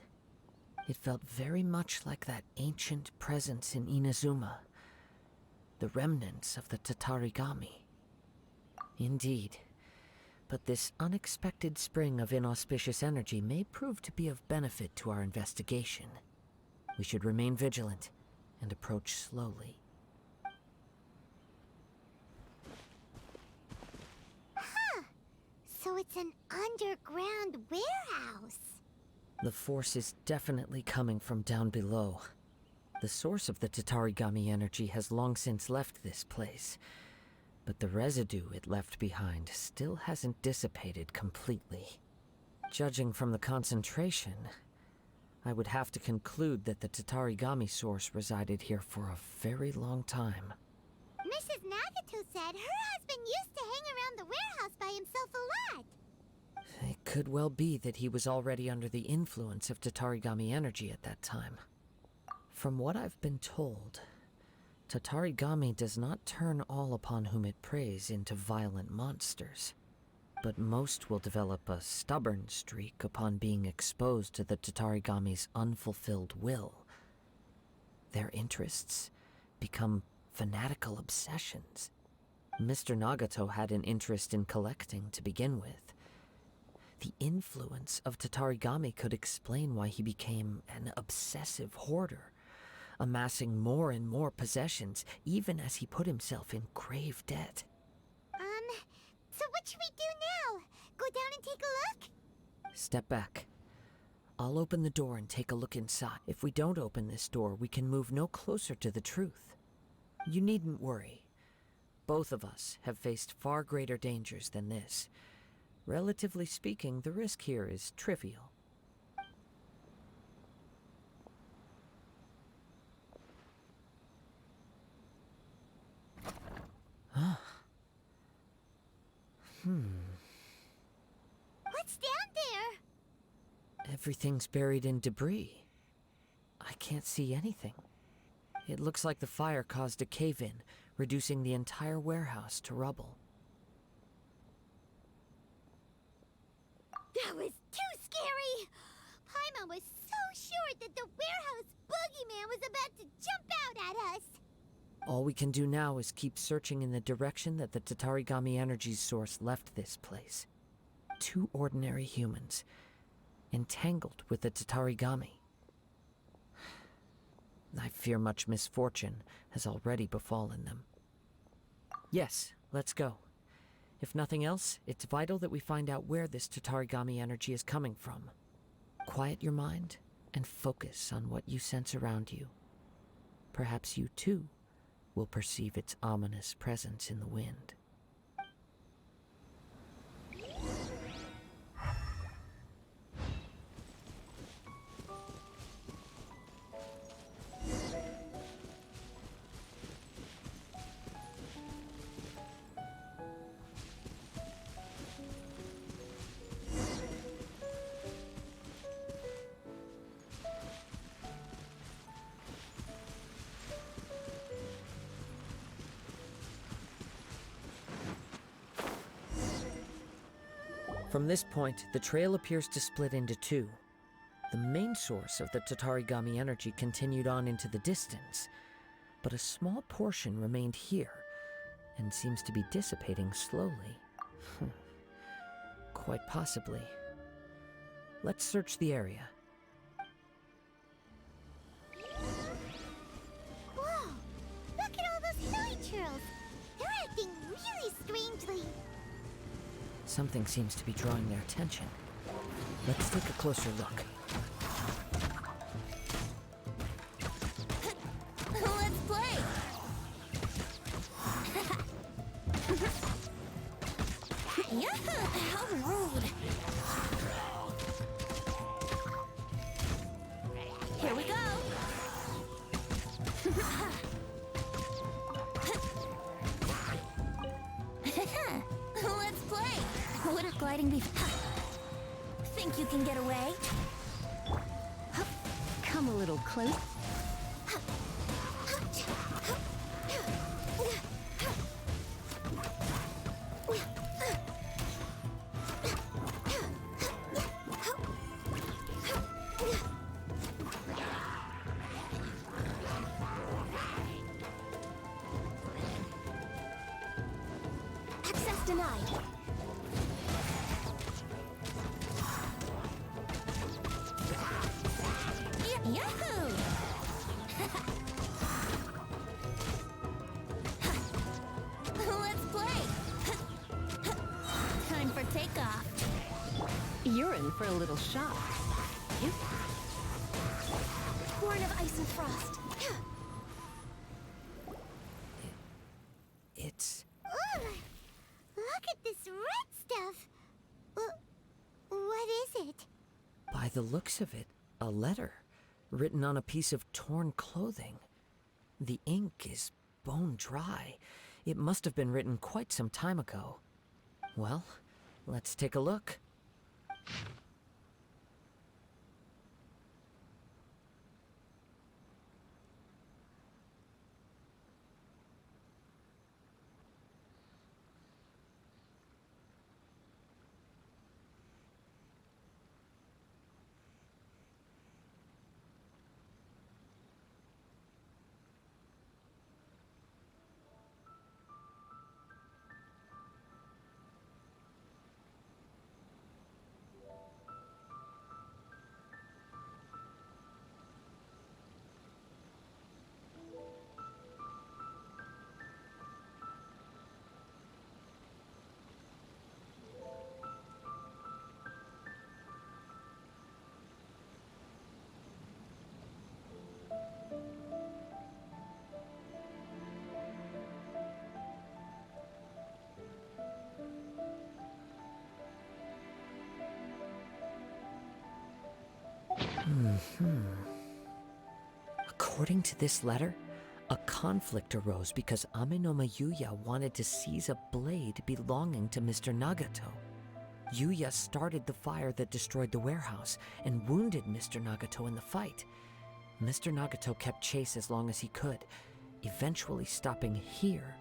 It felt very much like that ancient presence in Inazuma, the remnants of the Tatarigami. Indeed, but this unexpected spring of inauspicious energy may prove to be of benefit to our investigation. We should remain vigilant and approach slowly. So it's an underground warehouse. The force is definitely coming from down below. The source of the Tatarigami energy has long since left this place, but the residue it left behind still hasn't dissipated completely. Judging from the concentration, I would have to conclude that the Tatarigami source resided here for a very long time. Mrs. Nagato said her husband used to hang around the warehouse by himself a lot. It could well be that he was already under the influence of Tatarigami energy at that time. From what I've been told, Tatarigami does not turn all upon whom it preys into violent monsters, but most will develop a stubborn streak upon being exposed to the Tatarigami's unfulfilled will. Their interests become fanatical obsessions. Mr. Nagato had an interest in collecting to begin with. The influence of Tatarigami could explain why he became an obsessive hoarder, amassing more and more possessions, even as he put himself in grave debt. So what should we do now? Go down and take a look? Step back. I'll open the door and take a look inside. If we don't open this door, we can move no closer to the truth. You needn't worry. Both of us have faced far greater dangers than this. Relatively speaking, the risk here is trivial. Huh. What's down there? Everything's buried in debris. I can't see anything. It looks like the fire caused a cave-in, reducing the entire warehouse to rubble. That was too scary! Paimon was so sure that the warehouse boogeyman was about to jump out at us! All we can do now is keep searching in the direction that the Tatarigami energy source left this place. 2 ordinary humans, entangled with the Tatarigami. I fear much misfortune has already befallen them. Yes, let's go. If nothing else, it's vital that we find out where this Tatarigami energy is coming from. Quiet your mind and focus on what you sense around you. Perhaps you too will perceive its ominous presence in the wind. From this point, the trail appears to split into 2. The main source of the Tatarigami energy continued on into the distance, but a small portion remained here, and seems to be dissipating slowly. Quite possibly. Let's search the area. Whoa! Look at all those hilly churls! They're acting really strangely. Something seems to be drawing their attention. Let's take a closer look. Let's play! Yahoo! How rude! Here we go! Let's play! Wouldn't gliding be... Think you can get away? Come a little close. Access denied. Yahoo! Let's play! Time for takeoff. You're in for a little shock. Born of ice and frost. It's... Ugh! Look at this red stuff! What is it? By the looks of it, a letter written on a piece of torn clothing. The ink is bone dry. It must have been written quite some time ago. Well, let's take a look. According to this letter, a conflict arose because Amenoma Yuya wanted to seize a blade belonging to Mr. Nagato. Yuya started the fire that destroyed the warehouse and wounded Mr. Nagato in the fight. Mr. Nagato kept chase as long as he could, eventually stopping here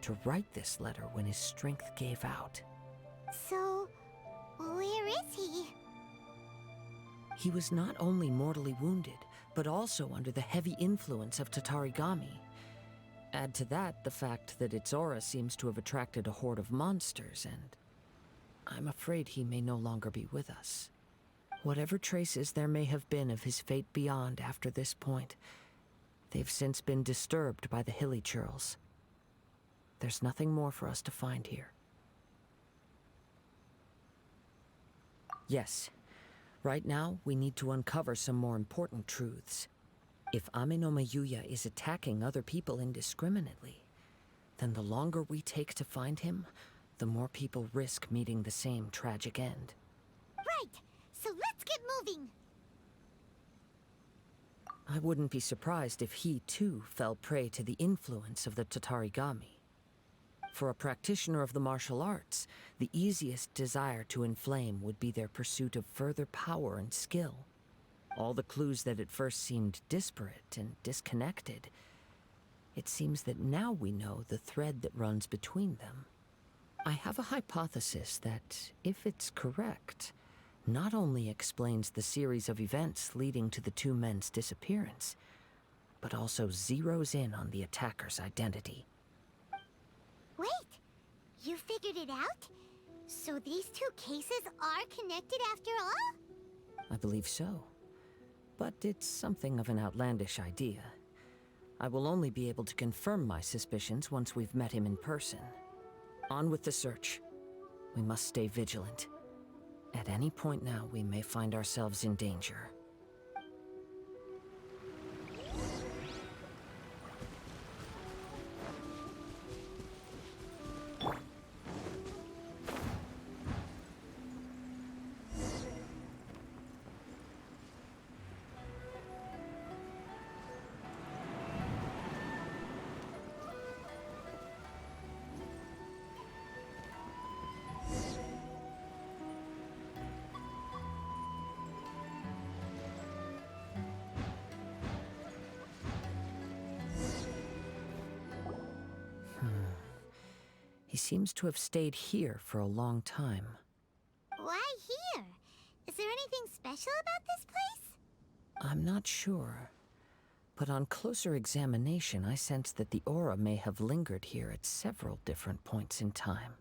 to write this letter when his strength gave out. So, where is he? He was not only mortally wounded, but also under the heavy influence of Tatarigami. Add to that the fact that its aura seems to have attracted a horde of monsters, and I'm afraid he may no longer be with us. Whatever traces there may have been of his fate beyond after this point, they've since been disturbed by the hilly churls. There's nothing more for us to find here. Yes, right now we need to uncover some more important truths. If Ame no Mayuya is attacking other people indiscriminately, then the longer we take to find him, the more people risk meeting the same tragic end. Right! So let's get moving! I wouldn't be surprised if he, too, fell prey to the influence of the Tatarigami. For a practitioner of the martial arts, the easiest desire to inflame would be their pursuit of further power and skill. All the clues that at first seemed disparate and disconnected, it seems that now we know the thread that runs between them. I have a hypothesis that, if it's correct, not only explains the series of events leading to the two men's disappearance, but also zeroes in on the attacker's identity. Wait! You figured it out? So these two cases are connected after all? I believe so. But it's something of an outlandish idea. I will only be able to confirm my suspicions once we've met him in person. On with the search. We must stay vigilant. At any point now, we may find ourselves in danger. He seems to have stayed here for a long time. Why here? Is there anything special about this place? I'm not sure. But on closer examination, I sense that the aura may have lingered here at several different points in time.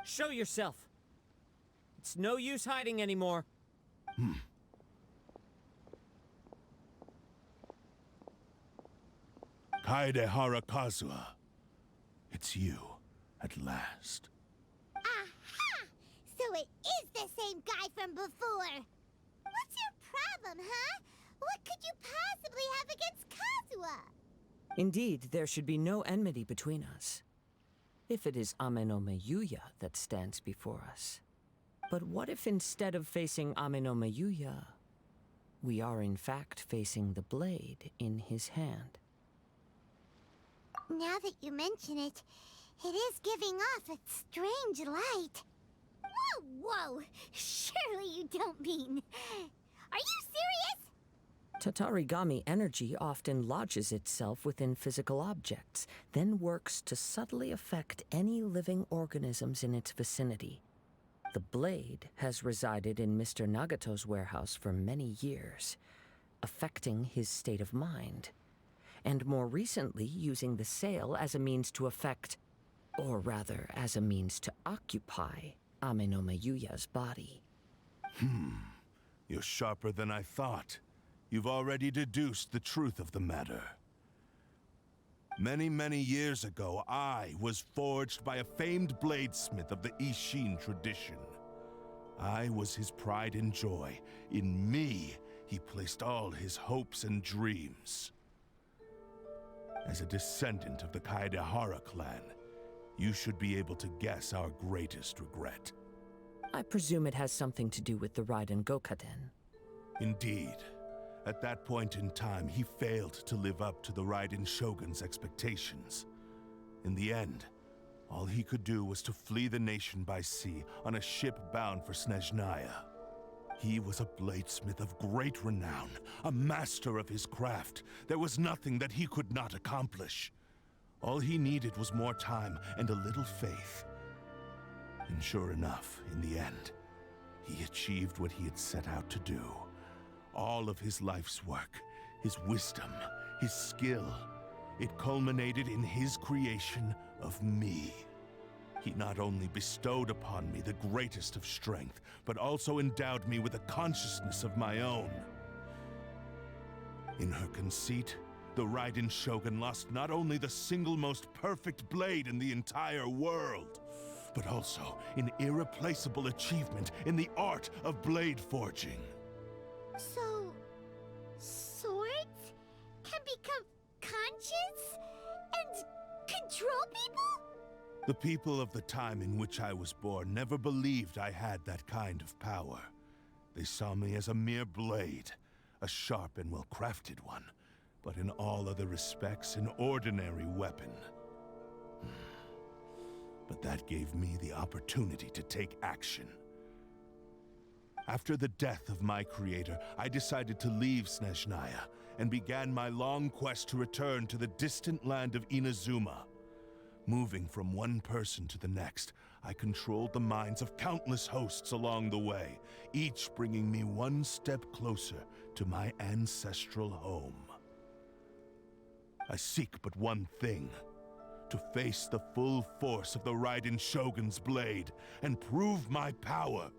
Show yourself! It's no use hiding anymore. Kaedehara Kazuha. It's you, at last. Aha! So it is the same guy from before! What's your problem, huh? What could you possibly have against Kazuha? Indeed, there should be no enmity between us. If it is Ame no Mayuya that stands before us. But what if instead of facing Ame no Mayuya, we are in fact facing the blade in his hand? Now that you mention it, it is giving off a strange light. Whoa, whoa! Surely you don't mean... Are you serious? Tatarigami energy often lodges itself within physical objects, then works to subtly affect any living organisms in its vicinity. The blade has resided in Mr. Nagato's warehouse for many years, affecting his state of mind, and more recently using the sale as a means to affect, or rather as a means to occupy, Ame no Mayuya's body. You're sharper than I thought. You've already deduced the truth of the matter. Many, many years ago, I was forged by a famed bladesmith of the Ishin tradition. I was his pride and joy. In me, he placed all his hopes and dreams. As a descendant of the Kaedehara clan, you should be able to guess our greatest regret. I presume it has something to do with the Raiden Gokaden. Indeed. At that point in time, he failed to live up to the Raiden Shogun's expectations. In the end, all he could do was to flee the nation by sea on a ship bound for Snezhnaya. He was a bladesmith of great renown, a master of his craft. There was nothing that he could not accomplish. All he needed was more time and a little faith. And sure enough, in the end, he achieved what he had set out to do. All of his life's work, his wisdom, his skill. It culminated in his creation of me. He not only bestowed upon me the greatest of strength, but also endowed me with a consciousness of my own. In her conceit, the Raiden Shogun lost not only the single most perfect blade in the entire world, but also an irreplaceable achievement in the art of blade forging. So, swords can become conscious and control people? The people of the time in which I was born never believed I had that kind of power. They saw me as a mere blade, a sharp and well-crafted one, but in all other respects an ordinary weapon. But that gave me the opportunity to take action. After the death of my creator, I decided to leave Snezhnaya and began my long quest to return to the distant land of Inazuma. Moving from one person to the next, I controlled the minds of countless hosts along the way, each bringing me one step closer to my ancestral home. I seek but one thing: to face the full force of the Raiden Shogun's blade and prove my power,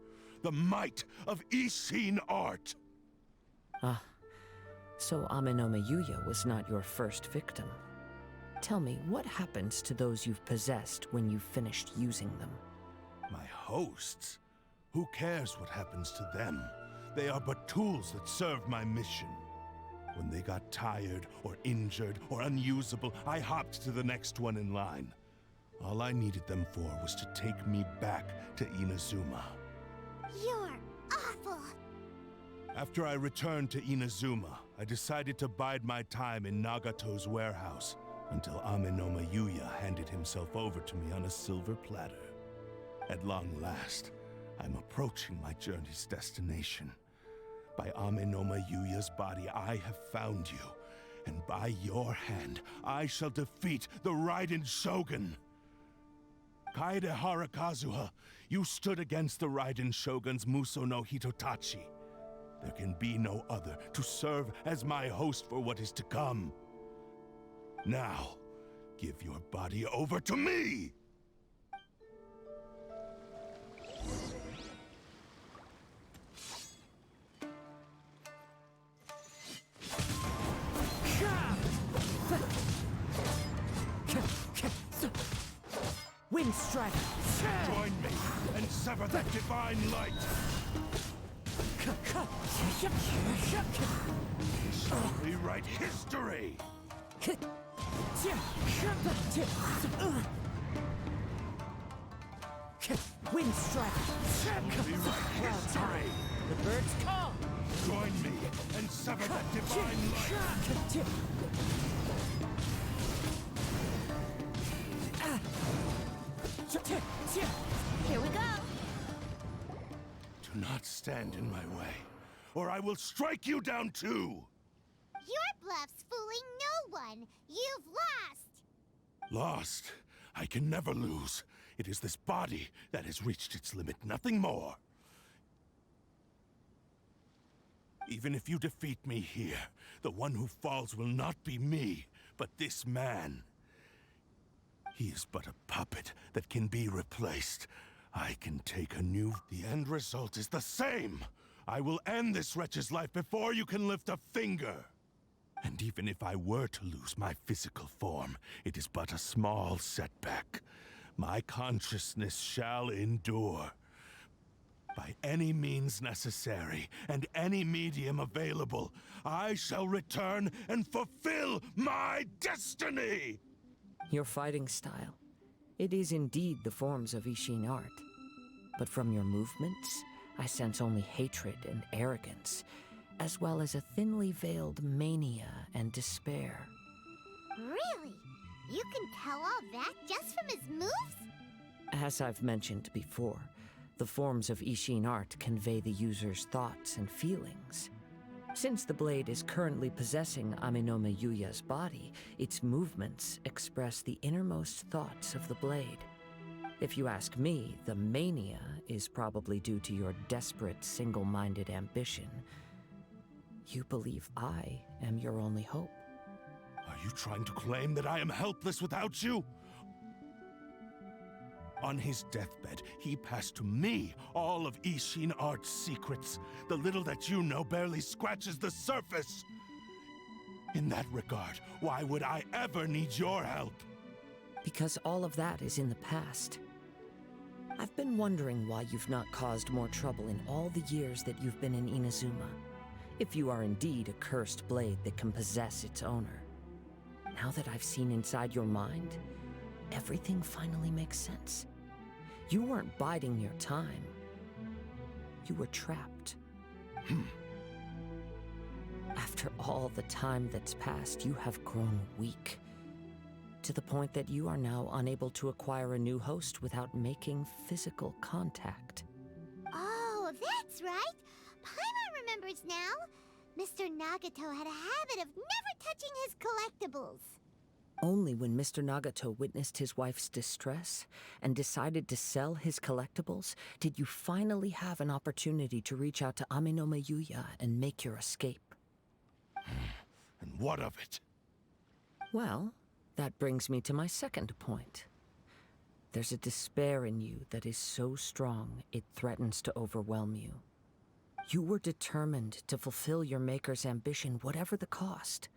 the might of Ishin art. Ah, so Amenoma Yuya was not your first victim. Tell me, what happens to those you've possessed when you've finished using them? My hosts? Who cares what happens to them? They are but tools that serve my mission. When they got tired, or injured, or unusable, I hopped to the next one in line. All I needed them for was to take me back to Inazuma. You're awful! After I returned to Inazuma, I decided to bide my time in Nagato's warehouse until Amenoma Yuya handed himself over to me on a silver platter. At long last, I'm approaching my journey's destination. By Amenoma Yuya's body, I have found you, and by your hand, I shall defeat the Raiden Shogun. Kaede Harakazuha, you stood against the Raiden Shogun's Muso no Hitotachi. There can be no other to serve as my host for what is to come. Now, give your body over to me! Wind Strike! Join me and sever that divine light! Rewrite history! Wind Strike! Rewrite history! The birds come! Join me and sever that divine light! Here we go. Do not stand in my way, or I will strike you down too! Your bluff's fooling no one. You've lost. Lost? I can never lose. It is this body that has reached its limit, nothing more. Even if you defeat me here, the one who falls will not be me, but this man. He is but a puppet that can be replaced. I can take a new... The end result is the same! I will end this wretch's life before you can lift a finger! And even if I were to lose my physical form, it is but a small setback. My consciousness shall endure. By any means necessary, and any medium available, I shall return and fulfill my destiny! Your fighting style. It is indeed the forms of Ishin art. But from your movements, I sense only hatred and arrogance, as well as a thinly veiled mania and despair. Really? You can tell all that just from his moves? As I've mentioned before, the forms of Ishin art convey the user's thoughts and feelings. Since the blade is currently possessing Amenoma Yuya's body, its movements express the innermost thoughts of the blade. If you ask me, the mania is probably due to your desperate, single-minded ambition. You believe I am your only hope. you trying to claim that I am helpless without you? On his deathbed, he passed to me all of Ishin Art's secrets. The little that you know barely scratches the surface. In that regard, why would I ever need your help? Because all of that is in the past. I've been wondering why you've not caused more trouble in all the years that you've been in Inazuma. If you are indeed a cursed blade that can possess its owner. Now that I've seen inside your mind, everything finally makes sense. You weren't biding your time. You were trapped. After all the time that's passed, you have grown weak. To the point that you are now unable to acquire a new host without making physical contact. Oh, that's right. Paimon remembers now. Mr. Nagato had a habit of never touching his collectibles. Only when Mr. Nagato witnessed his wife's distress and decided to sell his collectibles did you finally have an opportunity to reach out to Amenoma Yuya and make your escape. And what of it? Well, that brings me to my second point. There's a despair in you that is so strong it threatens to overwhelm you. You were determined to fulfill your maker's ambition, whatever the cost.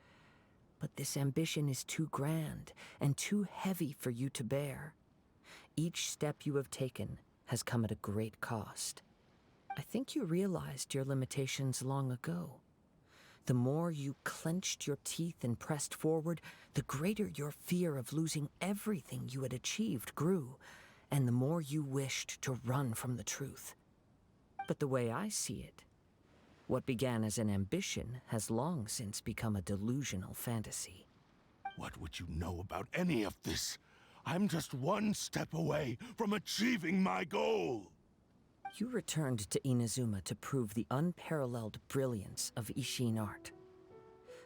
But this ambition is too grand and too heavy for you to bear. Each step you have taken has come at a great cost. I think you realized your limitations long ago. The more you clenched your teeth and pressed forward, the greater your fear of losing everything you had achieved grew, and the more you wished to run from the truth. But the way I see it, what began as an ambition has long since become a delusional fantasy. What would you know about any of this? I'm just one step away from achieving my goal! You returned to Inazuma to prove the unparalleled brilliance of Ishin art.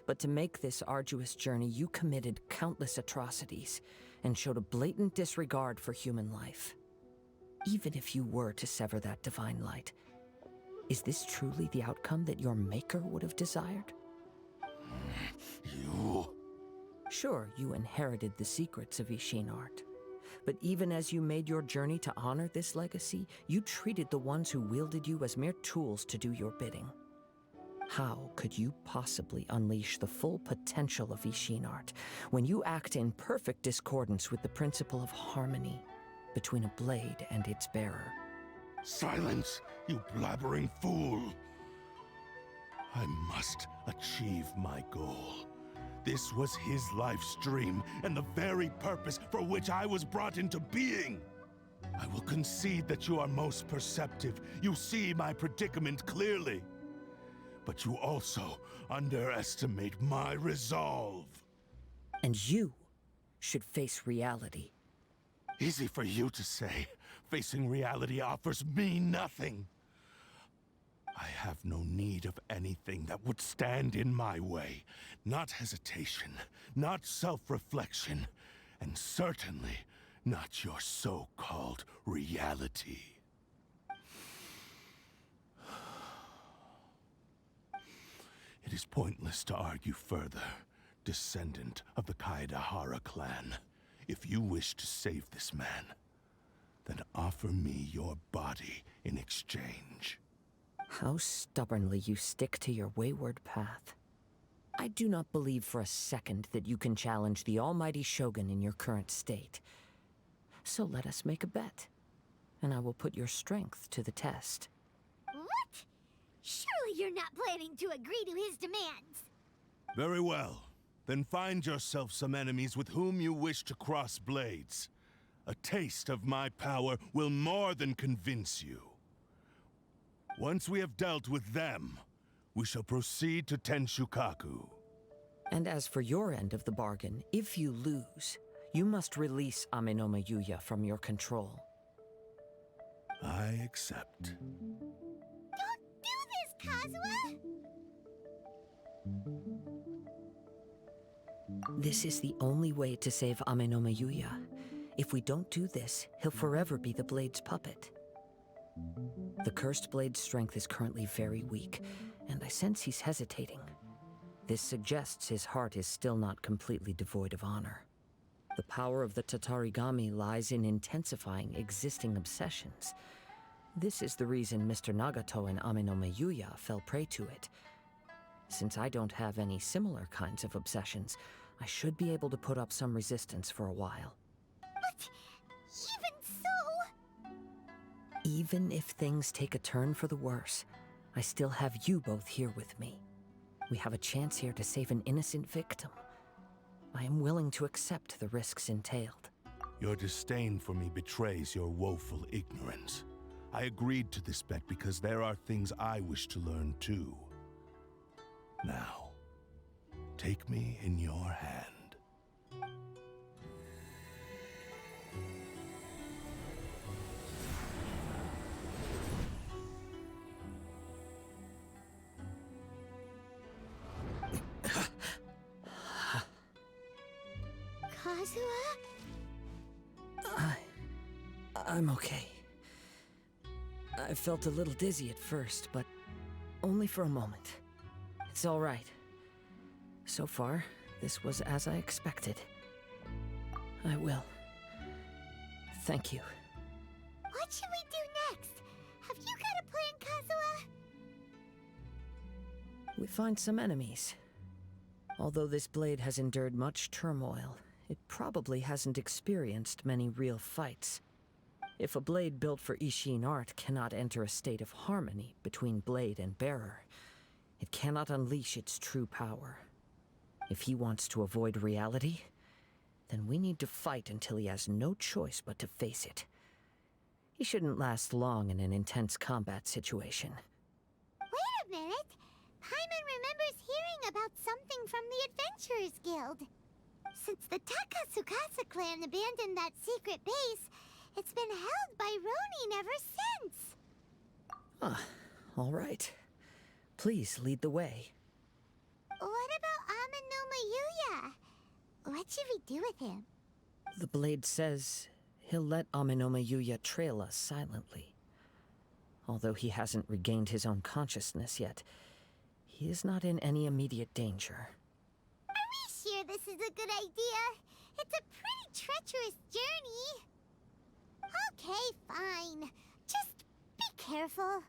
But to make this arduous journey, you committed countless atrocities and showed a blatant disregard for human life. Even if you were to sever that divine light, is this truly the outcome that your maker would have desired? You... Sure, you inherited the secrets of Ishin art. But even as you made your journey to honor this legacy, you treated the ones who wielded you as mere tools to do your bidding. How could you possibly unleash the full potential of Ishin art when you act in perfect discordance with the principle of harmony between a blade and its bearer? Silence, you blabbering fool! I must achieve my goal. This was his life's dream, and the very purpose for which I was brought into being. I will concede that you are most perceptive. You see my predicament clearly. But you also underestimate my resolve. And you should face reality. Easy for you to say. Facing reality offers me nothing. I have no need of anything that would stand in my way. Not hesitation, not self-reflection, and certainly not your so-called reality. It is pointless to argue further, descendant of the Kaedahara clan. If you wish to save this man, then offer me your body in exchange. How stubbornly you stick to your wayward path. I do not believe for a second that you can challenge the almighty Shogun in your current state. So let us make a bet, and I will put your strength to the test. What? Surely you're not planning to agree to his demands. Very well. Then find yourself some enemies with whom you wish to cross blades. A taste of my power will more than convince you. Once we have dealt with them, we shall proceed to Tenshukaku. And as for your end of the bargain, if you lose, you must release Amenoma Yuya from your control. I accept. Don't do this, Kazuha! This is the only way to save Amenoma Yuya. If we don't do this, he'll forever be the Blade's puppet. The Cursed Blade's strength is currently very weak, and I sense he's hesitating. This suggests his heart is still not completely devoid of honor. The power of the Tatarigami lies in intensifying existing obsessions. This is the reason Mr. Nagato and Amenome Yuya fell prey to it. Since I don't have any similar kinds of obsessions, I should be able to put up some resistance for a while. But even so... Even if things take a turn for the worse, I still have you both here with me. We have a chance here to save an innocent victim. I am willing to accept the risks entailed. Your disdain for me betrays your woeful ignorance. I agreed to this bet because there are things I wish to learn too. Now, take me in your hand. Kazuha? I'm okay. I felt a little dizzy at first, but only for a moment. It's all right. So far, this was as I expected. I will. Thank you. What should we do next? Have you got a plan, Kazuha? We find some enemies. Although this blade has endured much turmoil, it probably hasn't experienced many real fights. If a blade built for Ishin art cannot enter a state of harmony between blade and bearer, it cannot unleash its true power. If he wants to avoid reality, then we need to fight until he has no choice but to face it. He shouldn't last long in an intense combat situation. Wait a minute! Paimon remembers hearing about something from the Adventurers Guild. Since the Takasukasa clan abandoned that secret base, it's been held by Ronin ever since. Ah, all right. Please lead the way. What about Amenoma Yuya? What should we do with him? The blade says he'll let Amenoma Yuya trail us silently. Although he hasn't regained his own consciousness yet, he is not in any immediate danger. Are we sure this is a good idea? It's a pretty treacherous journey. Okay, fine. Just be careful.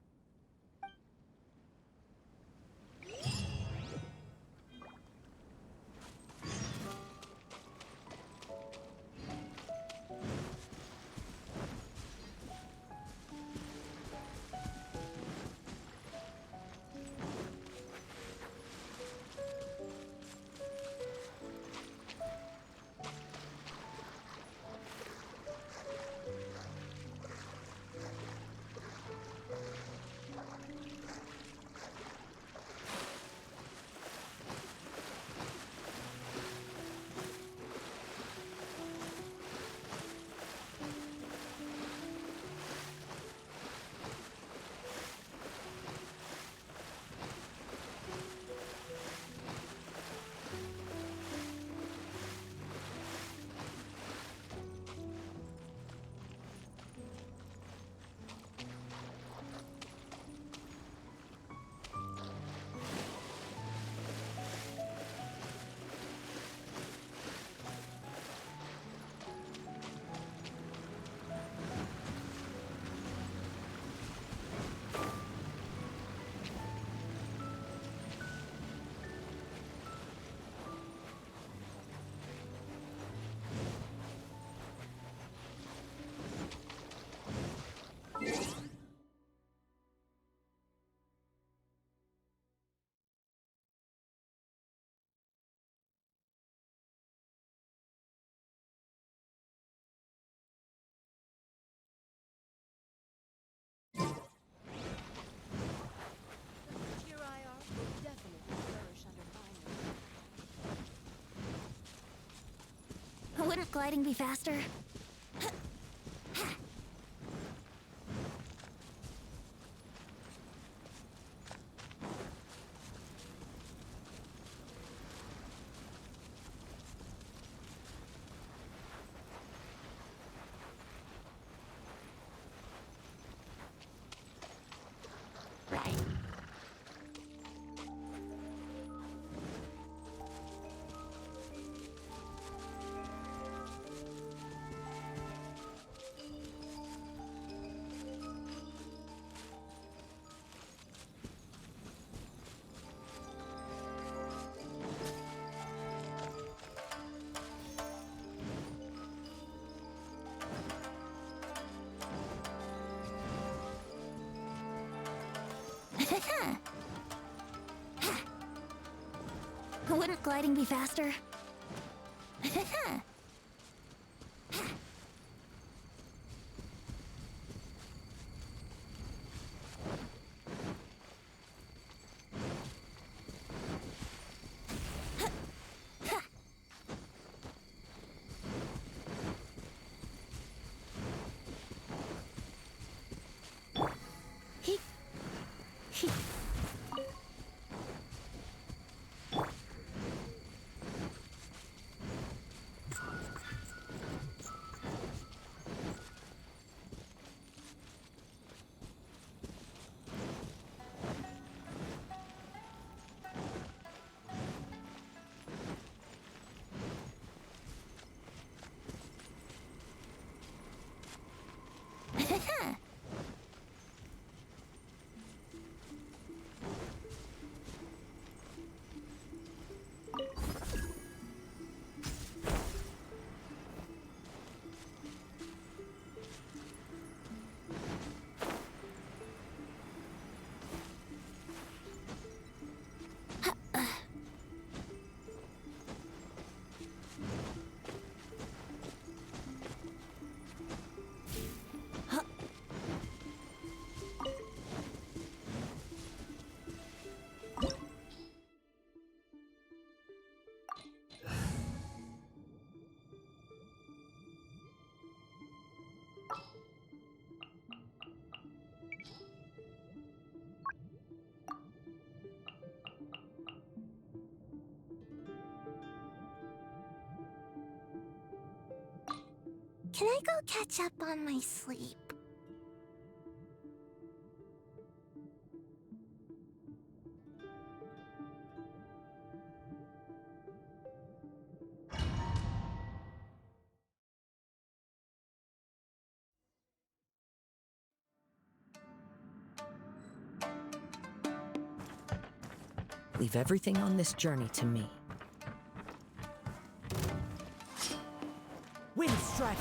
Wouldn't gliding be faster? Wouldn't gliding be faster? Can I go catch up on my sleep? Leave everything on this journey to me. Wind strike!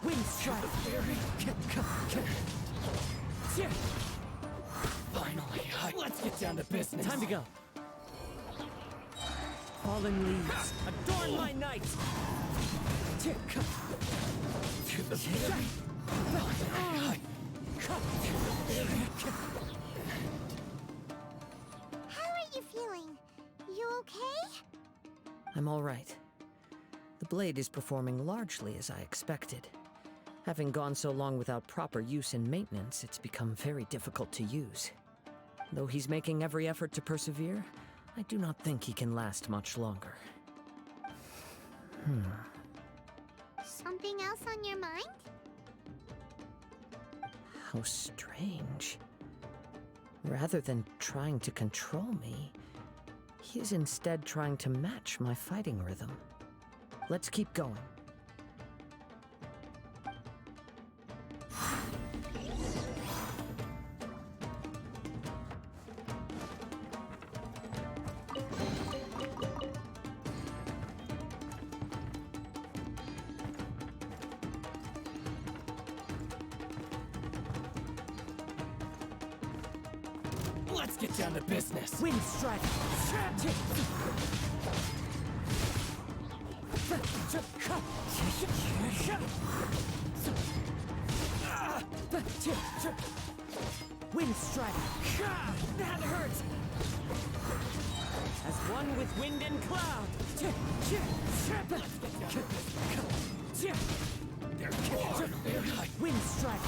Wind strike! Finally, let's get down to business. Time to go. Fallen leaves, adorn my night! To the very. How are you feeling? You okay? I'm all right. The blade is performing largely as I expected. Having gone so long without proper use and maintenance, it's become very difficult to use. Though he's making every effort to persevere, I do not think he can last much longer. Something else on your mind? How strange. Rather than trying to control me, he is instead trying to match my fighting rhythm. Let's keep going. Let's get down to business. Wind strike! Wind strike! That hurts! As one with wind and cloud! Wind strike!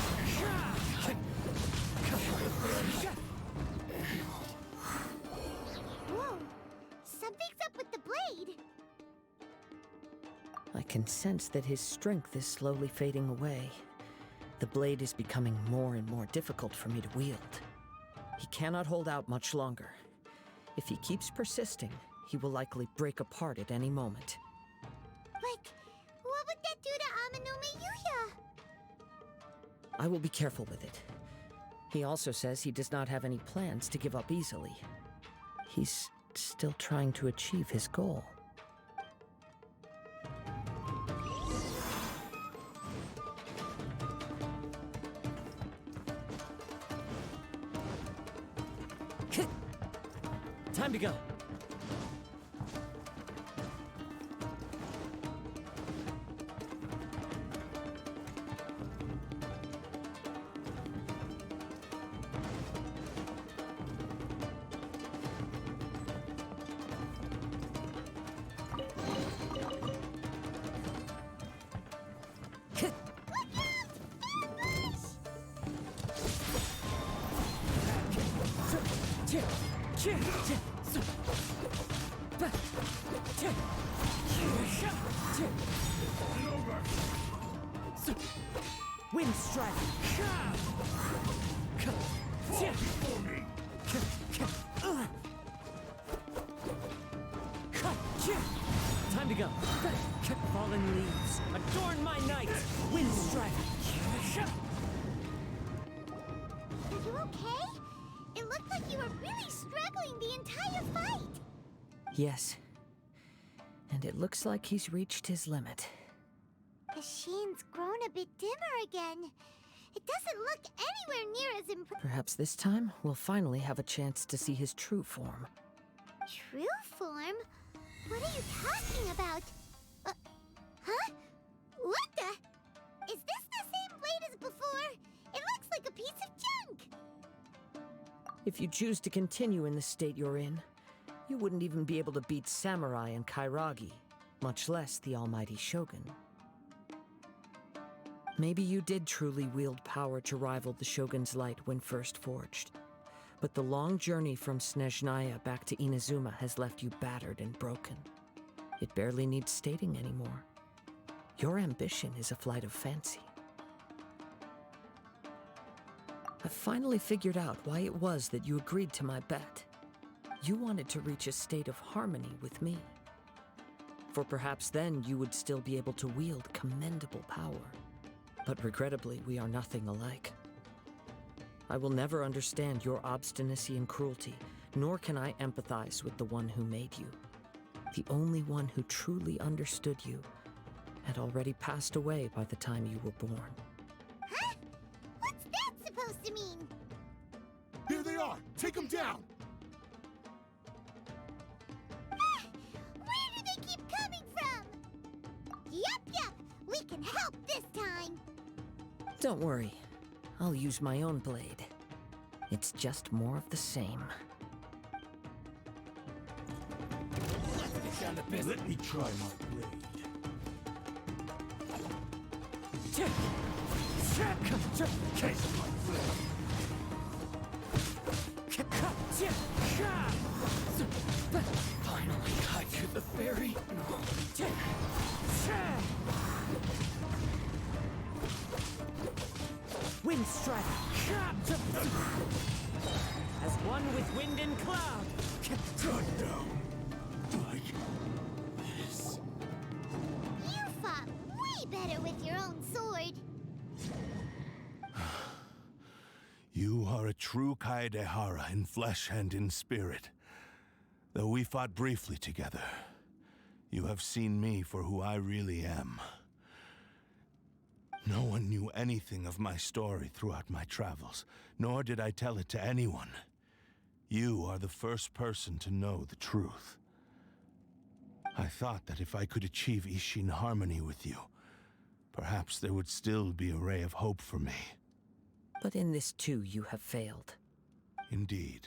Whoa! Something's up with the blade! I can sense that his strength is slowly fading away. The blade is becoming more and more difficult for me to wield. He cannot hold out much longer. If he keeps persisting, he will likely break apart at any moment. But what would that do to Amanome Yuya? I will be careful with it. He also says he does not have any plans to give up easily. He's still trying to achieve his goal. Time to go. Wind strike. Time to go. Fallen leaves, adorn my night. Wind strike. Are you okay? It looked like you were really struggling the entire fight. Yes. And it looks like he's reached his limit. The sheen's grown a bit dimmer again. It doesn't look anywhere near as impressive. Perhaps this time we'll finally have a chance to see his true form. True form? What are you talking about? Huh? What the? Is this the same blade as before? It looks like a piece of junk! If you choose to continue in the state you're in, you wouldn't even be able to beat Samurai and Kairagi, much less the almighty Shogun. Maybe you did truly wield power to rival the Shogun's light when first forged. But the long journey from Snezhnaya back to Inazuma has left you battered and broken. It barely needs stating anymore. Your ambition is a flight of fancy. I've finally figured out why it was that you agreed to my bet. You wanted to reach a state of harmony with me. For perhaps then you would still be able to wield commendable power. But regrettably, we are nothing alike. I will never understand your obstinacy and cruelty, nor can I empathize with the one who made you. The only one who truly understood you had already passed away by the time you were born. Huh? What's that supposed to mean? Here they are! Take them down! Ah, where do they keep coming from? Yup, we can help this time. Don't worry. I'll use my own blade. It's just more of the same. Let me try my blade. Finally, I get the fairy. Wind strike. As one with wind and cloud. Cut down. Like this. You fought way better with your own sword. You are a true Kaedehara in flesh and in spirit. Though we fought briefly together, you have seen me for who I really am. No one knew anything of my story throughout my travels, nor did I tell it to anyone. You are the first person to know the truth. I thought that if I could achieve Ishin harmony with you, perhaps there would still be a ray of hope for me. But in this too, you have failed. Indeed.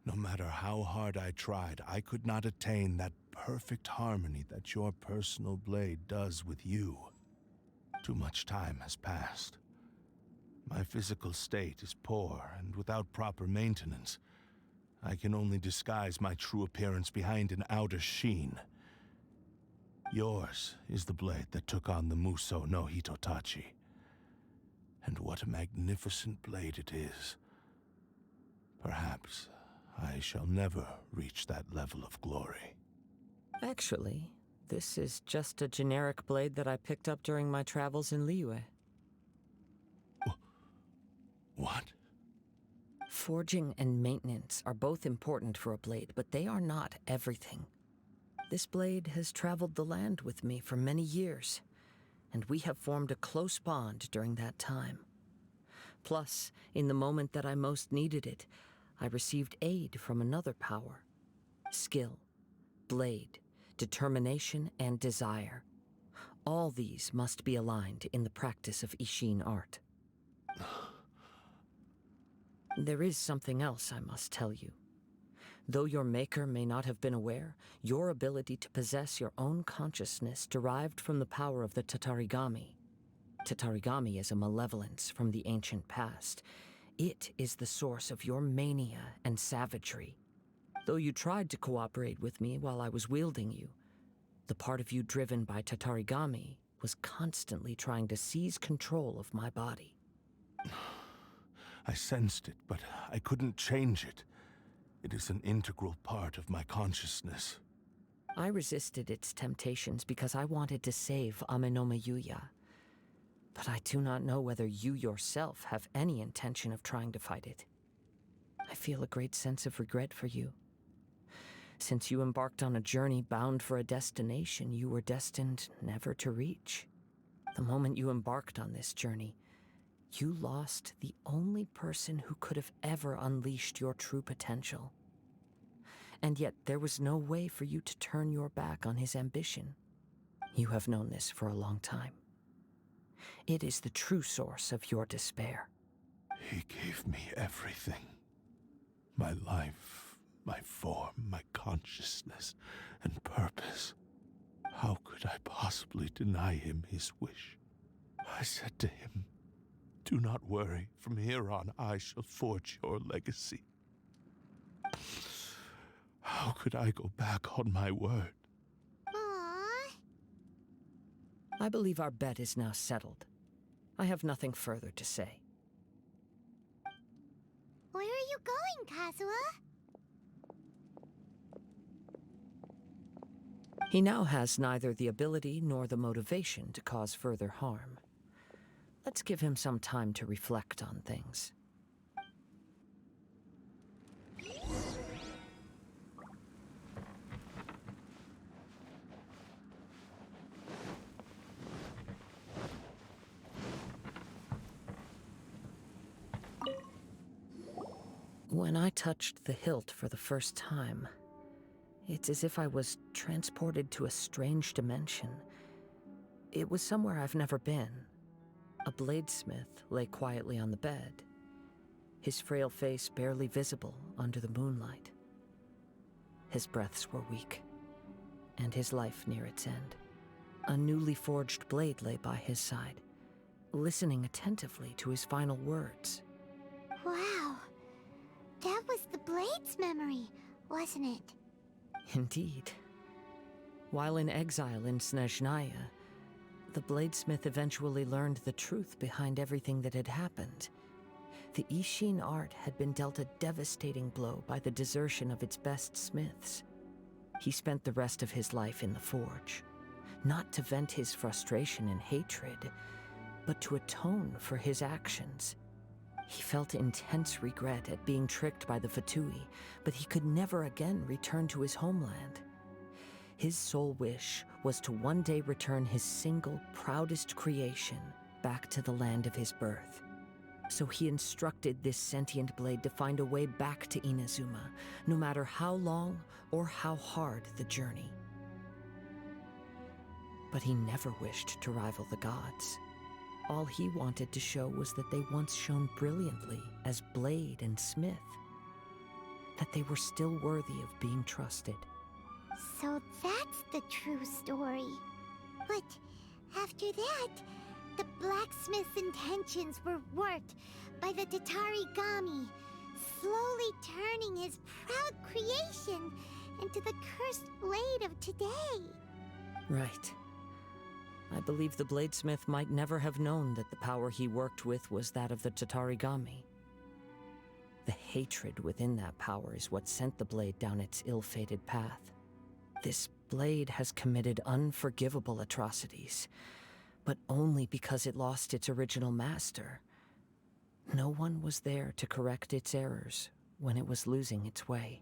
No matter how hard I tried, I could not attain that perfect harmony that your personal blade does with you. Too much time has passed. My physical state is poor, and without proper maintenance, I can only disguise my true appearance behind an outer sheen. Yours is the blade that took on the Muso no Hitotachi. And what a magnificent blade it is. Perhaps I shall never reach that level of glory. Actually, this is just a generic blade that I picked up during my travels in Liyue. What? Forging and maintenance are both important for a blade, but they are not everything. This blade has traveled the land with me for many years, and we have formed a close bond during that time. Plus, in the moment that I most needed it, I received aid from another power. Skill, blade, determination, and desire. All these must be aligned in the practice of Ishin art. There is something else I must tell you. Though your maker may not have been aware, your ability to possess your own consciousness derived from the power of the Tatarigami. Tatarigami is a malevolence from the ancient past. It is the source of your mania and savagery. Though you tried to cooperate with me while I was wielding you, the part of you driven by Tatarigami was constantly trying to seize control of my body. I sensed it, but I couldn't change it. It is an integral part of my consciousness. I resisted its temptations because I wanted to save Amenoma Yuya. But I do not know whether you yourself have any intention of trying to fight it. I feel a great sense of regret for you. Since you embarked on a journey bound for a destination you were destined never to reach. The moment you embarked on this journey, you lost the only person who could have ever unleashed your true potential. And yet there was no way for you to turn your back on his ambition. You have known this for a long time. It is the true source of your despair. He gave me everything. My life, my form, my consciousness, and purpose. How could I possibly deny him his wish? I said to him, "Do not worry. From here on, I shall forge your legacy." How could I go back on my word? Aww. I believe our bet is now settled. I have nothing further to say. Where are you going, Kazuha? He now has neither the ability nor the motivation to cause further harm. Let's give him some time to reflect on things. When I touched the hilt for the first time, it's as if I was transported to a strange dimension. It was somewhere I've never been. A bladesmith lay quietly on the bed, his frail face barely visible under the moonlight. His breaths were weak, and his life near its end. A newly forged blade lay by his side, listening attentively to his final words. Wow. That was the Blade's memory, wasn't it? Indeed. While in exile in Snezhnaya, the bladesmith eventually learned the truth behind everything that had happened. The Ishin art had been dealt a devastating blow by the desertion of its best smiths. He spent the rest of his life in the forge, not to vent his frustration and hatred, but to atone for his actions. He felt intense regret at being tricked by the Fatui, but he could never again return to his homeland. His sole wish was to one day return his single, proudest creation back to the land of his birth. So he instructed this sentient blade to find a way back to Inazuma, no matter how long or how hard the journey. But he never wished to rival the gods. All he wanted to show was that they once shone brilliantly as blade and smith, that they were still worthy of being trusted. So that's the true story. But after that, the blacksmith's intentions were worked by the Tatarigami, slowly turning his proud creation into the cursed blade of today. Right. I believe the bladesmith might never have known that the power he worked with was that of the Tatarigami. The hatred within that power is what sent the blade down its ill-fated path. This blade has committed unforgivable atrocities, but only because it lost its original master. No one was there to correct its errors when it was losing its way.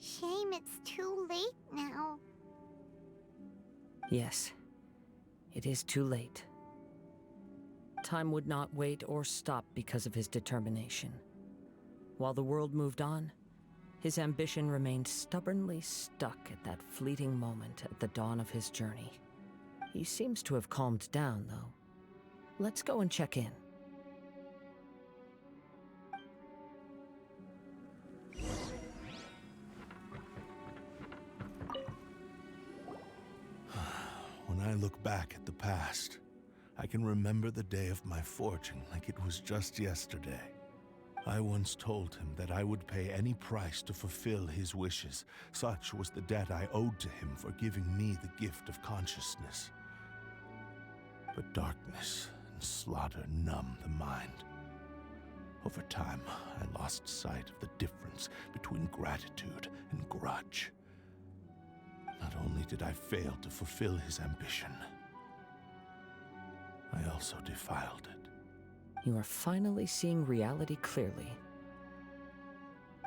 Shame it's too late now. Yes, it is too late. Time would not wait or stop because of his determination. While the world moved on, his ambition remained stubbornly stuck at that fleeting moment at the dawn of his journey. He seems to have calmed down, though. Let's go and check in. When I look back at the past, I can remember the day of my forging like it was just yesterday. I once told him that I would pay any price to fulfill his wishes. Such was the debt I owed to him for giving me the gift of consciousness. But darkness and slaughter numb the mind. Over time, I lost sight of the difference between gratitude and grudge. Not only did I fail to fulfill his ambition, I also defiled it. You are finally seeing reality clearly.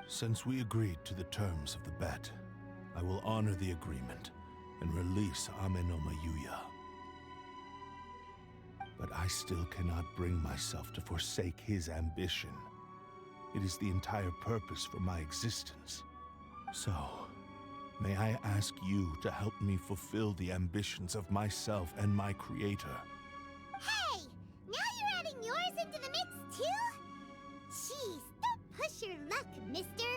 Since we agreed to the terms of the bet, I will honor the agreement and release Amenoma Yuya. But I still cannot bring myself to forsake his ambition. It is the entire purpose for my existence. So, may I ask you to help me fulfill the ambitions of myself and my creator? Hey! Now you're adding yours into the mix, too? Jeez, don't push your luck, mister.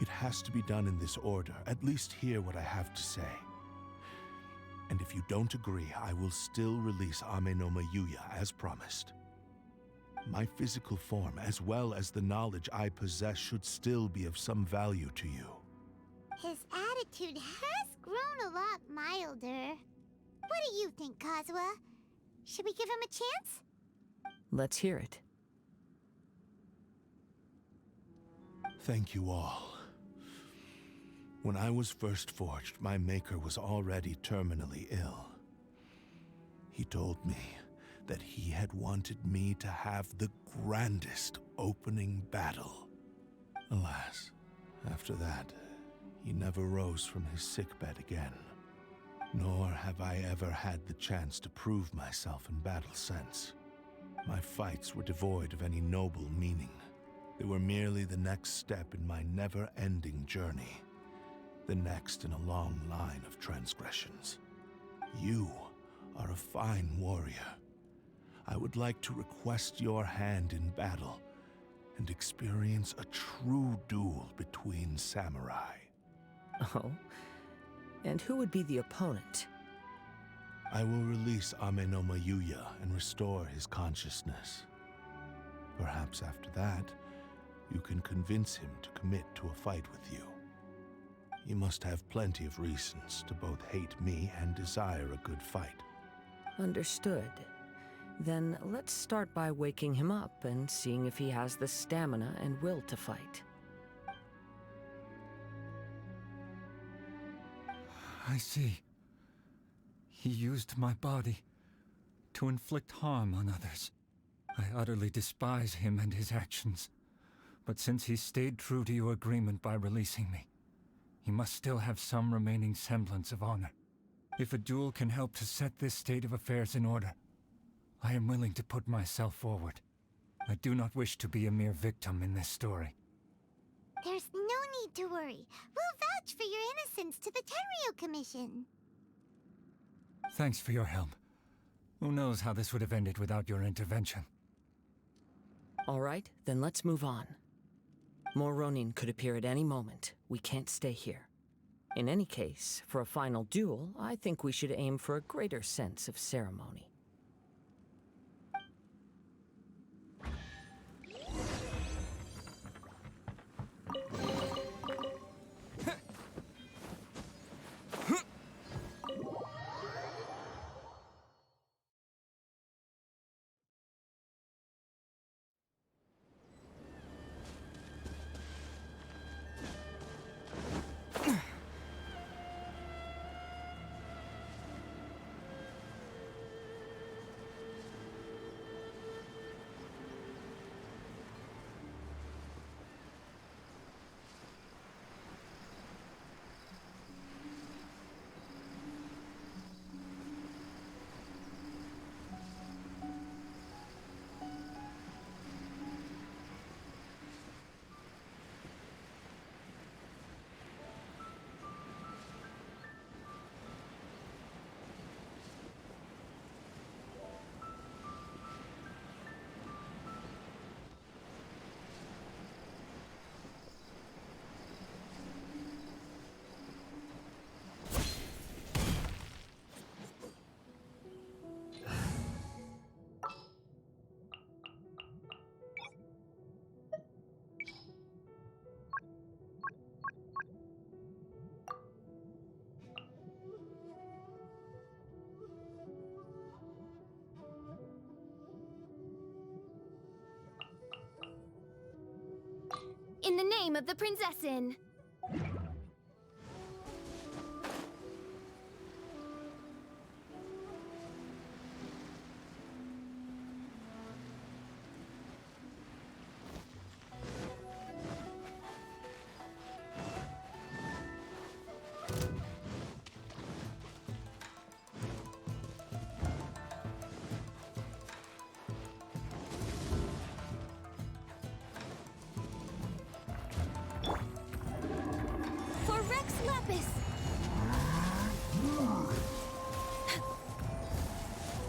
It has to be done in this order. At least hear what I have to say. And if you don't agree, I will still release Amenoma Yuya as promised. My physical form, as well as the knowledge I possess, should still be of some value to you. His attitude has grown a lot milder. What do you think, Kazuha? Should we give him a chance? Let's hear it. Thank you all. When I was first forged, my maker was already terminally ill. He told me that he had wanted me to have the grandest opening battle. Alas, after that, he never rose from his sickbed again. Nor have I ever had the chance to prove myself in battle since. My fights were devoid of any noble meaning. They were merely the next step in my never-ending journey. The next in a long line of transgressions. You are a fine warrior. I would like to request your hand in battle and experience a true duel between samurai. Oh? And who would be the opponent? I will release Amenoma Yuya and restore his consciousness. Perhaps after that, you can convince him to commit to a fight with you. He must have plenty of reasons to both hate me and desire a good fight. Understood. Then let's start by waking him up and seeing if he has the stamina and will to fight. I see. He used my body to inflict harm on others. I utterly despise him and his actions. But since he stayed true to your agreement by releasing me, he must still have some remaining semblance of honor. If a duel can help to set this state of affairs in order, I am willing to put myself forward. I do not wish to be a mere victim in this story. There's no need to worry. We'll vouch for your innocence to the Tenryo Commission. Thanks for your help. Who knows how this would have ended without your intervention. All right, then let's move on. More Ronin could appear at any moment. We can't stay here. In any case, for a final duel, I think we should aim for a greater sense of ceremony. name of the prinzessin.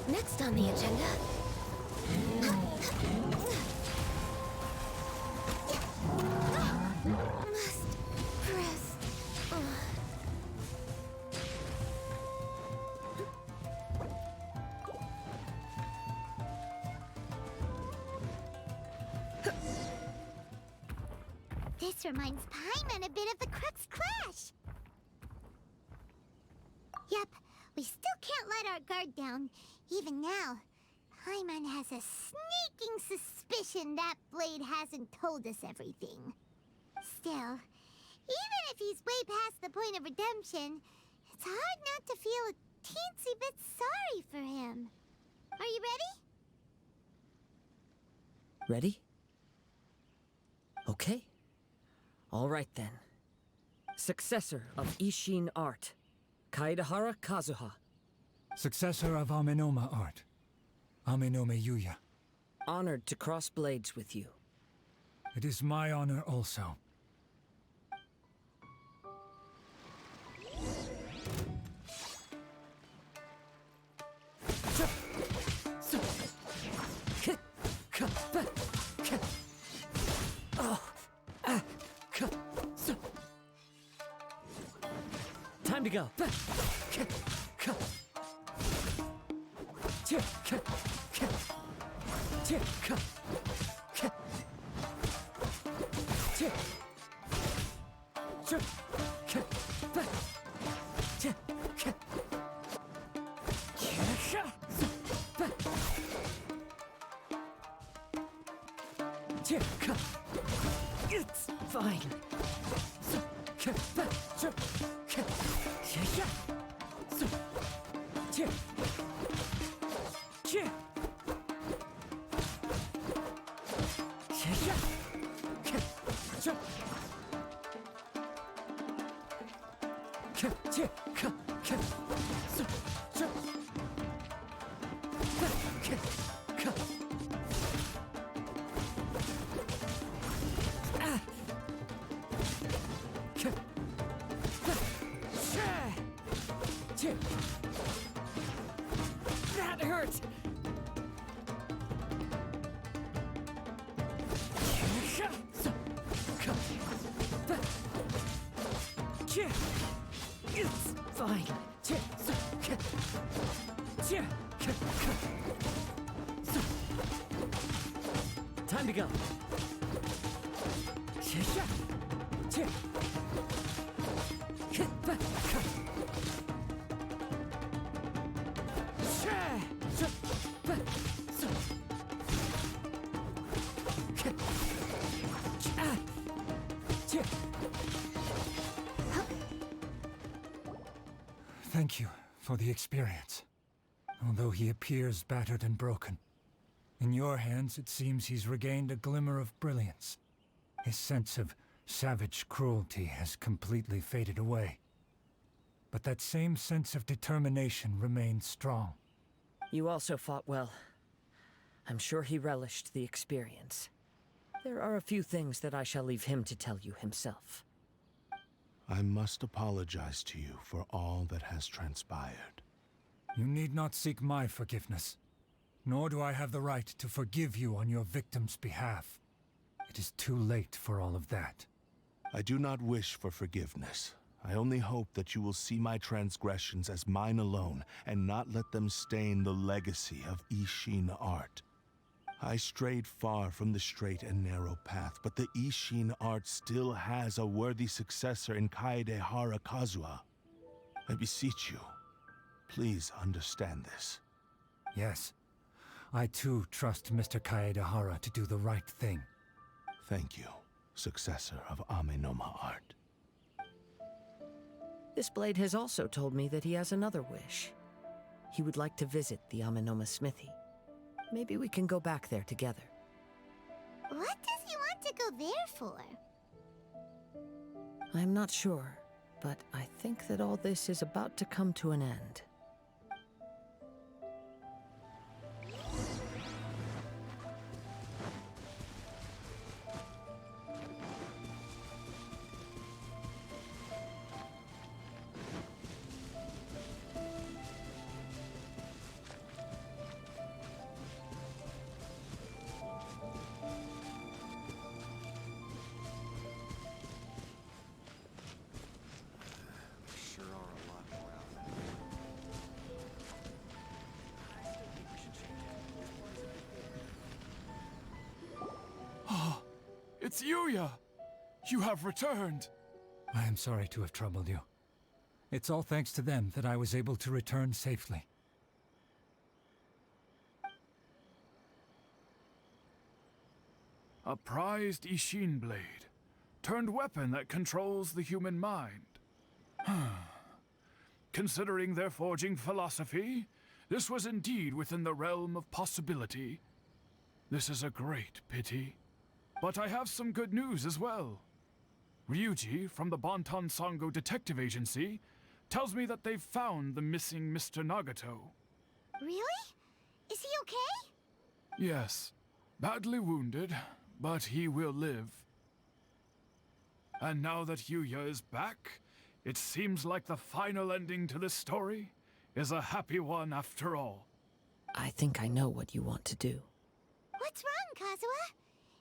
Next on the agenda. Must press. This reminds Paimon a bit of the Crux Clash. Yep, we still can't let our guard down. Even now, Paimon has a sneaking suspicion that Blade hasn't told us everything. Still, even if he's way past the point of redemption, it's hard not to feel a teensy bit sorry for him. Are you ready? Ready? Okay. All right then. Successor of Ishin Art, Kaedehara Kazuha. Successor of Amenoma Art, Amenome Yuya. Honored to cross blades with you. It is my honor also. Time to go. It's fine. That hurts. It's fine. Time to go. Thank you for the experience. Although he appears battered and broken, in your hands it seems he's regained a glimmer of brilliance. His sense of savage cruelty has completely faded away. But that same sense of determination remains strong. You also fought well. I'm sure he relished the experience. There are a few things that I shall leave him to tell you himself. I must apologize to you for all that has transpired. You need not seek my forgiveness, nor do I have the right to forgive you on your victim's behalf. It is too late for all of that. I do not wish for forgiveness. I only hope that you will see my transgressions as mine alone, and not let them stain the legacy of Ishin Art. I strayed far from the straight and narrow path, but the Ishin Art still has a worthy successor in Kaedehara Kazuha. I beseech you, please understand this. Yes, I too trust Mr. Kaedehara to do the right thing. Thank you. successor of Amenoma art. This blade has also told me that he has another wish. He would like to visit the Amenoma smithy. Maybe we can go back there together. What does he want to go there for? I'm not sure, but I think that all this is about to come to an end. It's Yuya! You have returned! I am sorry to have troubled you. It's all thanks to them that I was able to return safely. A prized Ishin blade, turned weapon that controls the human mind. Considering their forging philosophy, this was indeed within the realm of possibility. This is a great pity. But I have some good news as well. Ryuji, from the Bonton Sango Detective Agency, tells me that they've found the missing Mr. Nagato. Really? Is he okay? Yes, badly wounded, but he will live. And now that Yuya is back, it seems like the final ending to this story is a happy one after all. I think I know what you want to do. What's wrong, Kazuha?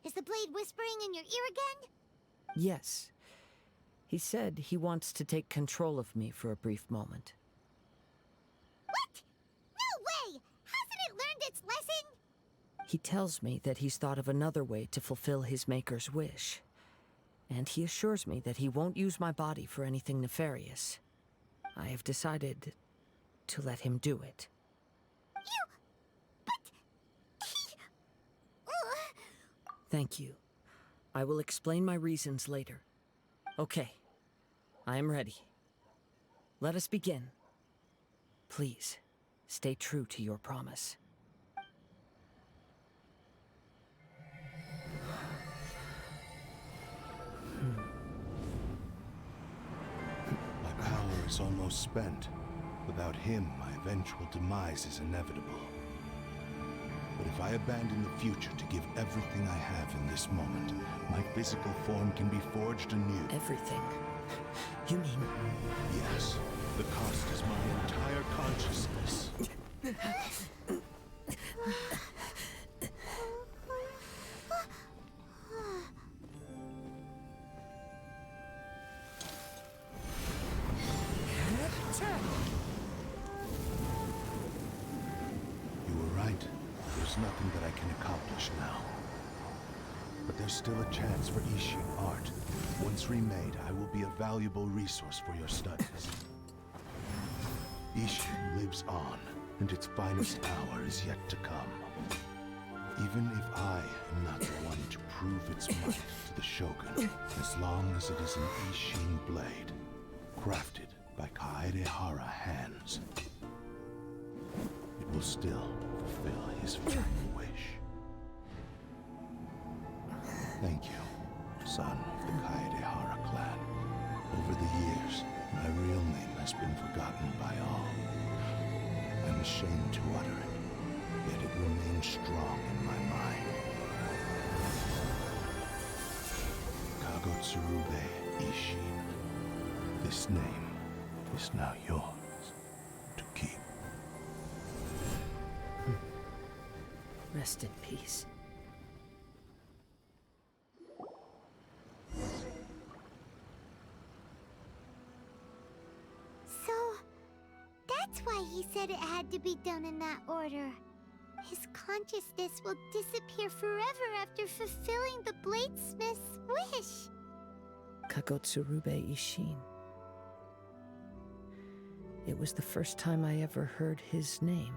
Is the blade whispering in your ear again? Yes. He said he wants to take control of me for a brief moment. What? No way! Hasn't it learned its lesson? He tells me that he's thought of another way to fulfill his maker's wish. And he assures me that he won't use my body for anything nefarious. I have decided to let him do it. Thank you. I will explain my reasons later. Okay. I am ready. Let us begin. Please, stay true to your promise. My power is almost spent. Without him, my eventual demise is inevitable. But if I abandon the future to give everything I have in this moment, my physical form can be forged anew. Everything? You mean... Yes. The cost is my entire consciousness. You were right. There's nothing that I can accomplish now. But there's still a chance for Ishin art. Once remade, I will be a valuable resource for your studies. Ishin lives on, and its finest hour is yet to come. Even if I am not the one to prove its might to the Shogun, as long as it is an Ishin blade, crafted by Kaedehara hands, it will still fulfill his final wish. Thank you, son of the Kaedehara clan. Over the years, my real name has been forgotten by all. I'm ashamed to utter it, yet it remains strong in my mind. Kagotsurube Ishin. This name is now yours to keep. Rest in peace. So, that's why he said it had to be done in that order. His consciousness will disappear forever after fulfilling the bladesmith's wish. Kagotsurube Ishin. It was the first time I ever heard his name.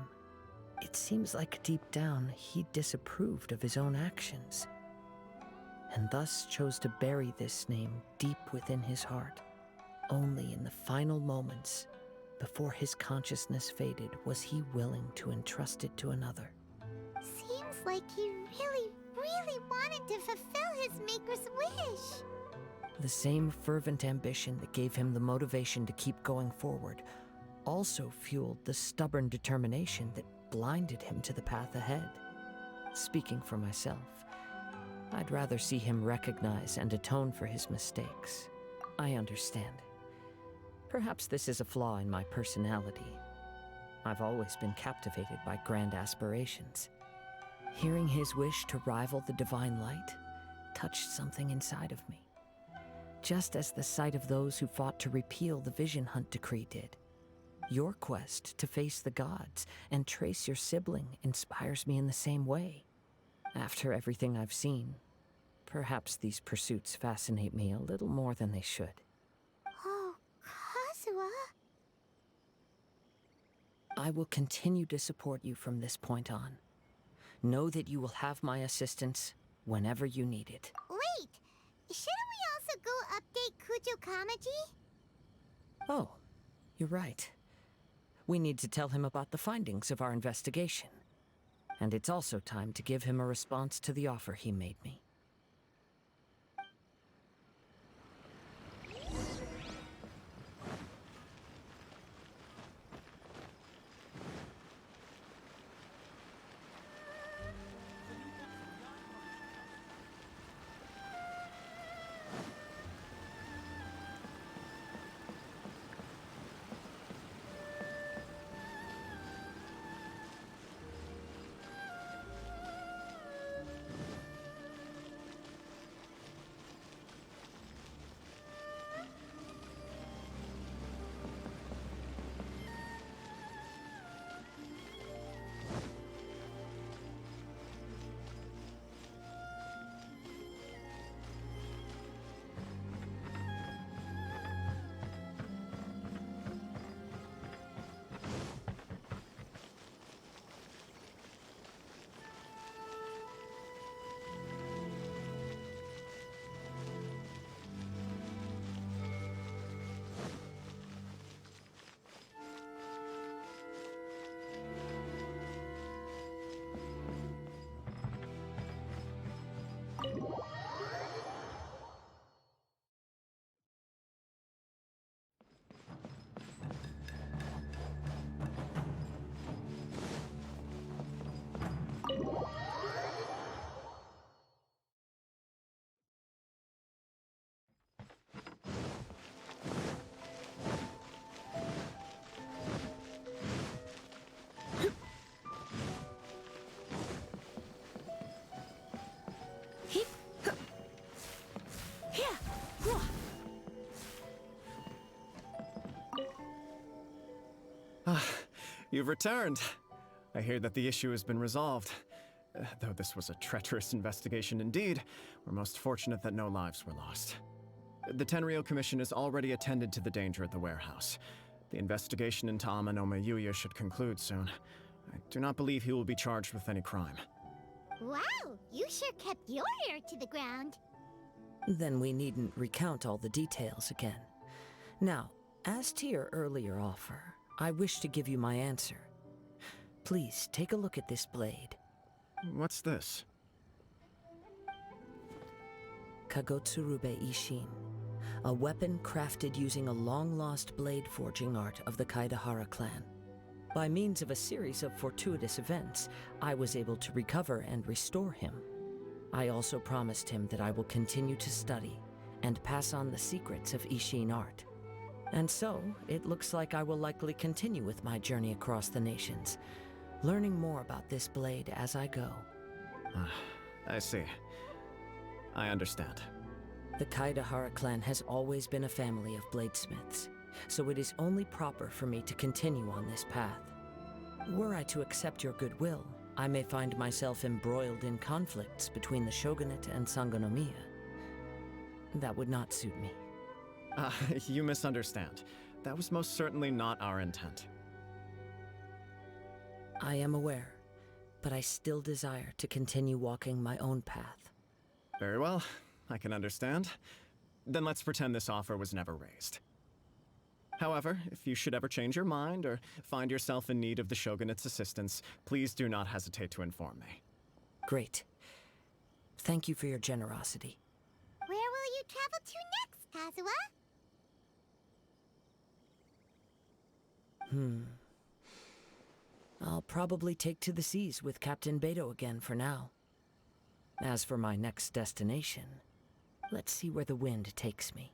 It seems like deep down he disapproved of his own actions. and thus chose to bury this name deep within his heart. Only in the final moments, before his consciousness faded, was he willing to entrust it to another. Seems like he really wanted to fulfill his maker's wish. The same fervent ambition that gave him the motivation to keep going forward also fueled the stubborn determination that blinded him to the path ahead. Speaking for myself, I'd rather see him recognize and atone for his mistakes. I understand. Perhaps this is a flaw in my personality. I've always been captivated by grand aspirations. Hearing his wish to rival the divine light touched something inside of me, just as the sight of those who fought to repeal the Vision Hunt decree did. Your quest to face the gods and trace your sibling inspires me in the same way. After everything I've seen, perhaps these pursuits fascinate me a little more than they should. Oh, Kazuha. I will continue to support you from this point on. Know that you will have my assistance whenever you need it. Wait, shouldn't we also go update Kujo Kamaji? Oh, you're right. We need to tell him about the findings of our investigation. And it's also time to give him a response to the offer he made me. You've returned. I hear that the issue has been resolved. Though this was a treacherous investigation indeed, we're most fortunate that no lives were lost. The Tenryou Commission has already attended to the danger at the warehouse. The investigation into Amanome Yuya should conclude soon. I do not believe he will be charged with any crime. Wow, you sure kept your ear to the ground. Then we needn't recount all the details again. Now, as to your earlier offer, I wish to give you my answer. Please, take a look at this blade. What's this? Kagotsurube Ishin, a weapon crafted using a long-lost blade forging art of the Kaidahara clan. By means of a series of fortuitous events, I was able to recover and restore him. I also promised him that I will continue to study and pass on the secrets of Ishin art. And so, it looks like I will likely continue with my journey across the nations, learning more about this blade as I go. I see. I understand. The Kaidahara clan has always been a family of bladesmiths, so it is only proper for me to continue on this path. Were I to accept your goodwill, I may find myself embroiled in conflicts between the shogunate and Sangonomiya. That would not suit me. You misunderstand. That was most certainly not our intent. I am aware, but I still desire to continue walking my own path. Very well. I can understand. Then let's pretend this offer was never raised. However, if you should ever change your mind or find yourself in need of the Shogunate's assistance, please do not hesitate to inform me. Great. Thank you for your generosity. Where will you travel to next, Kazuha? I'll probably take to the seas with Captain Beto again for now. As for my next destination, let's see where the wind takes me.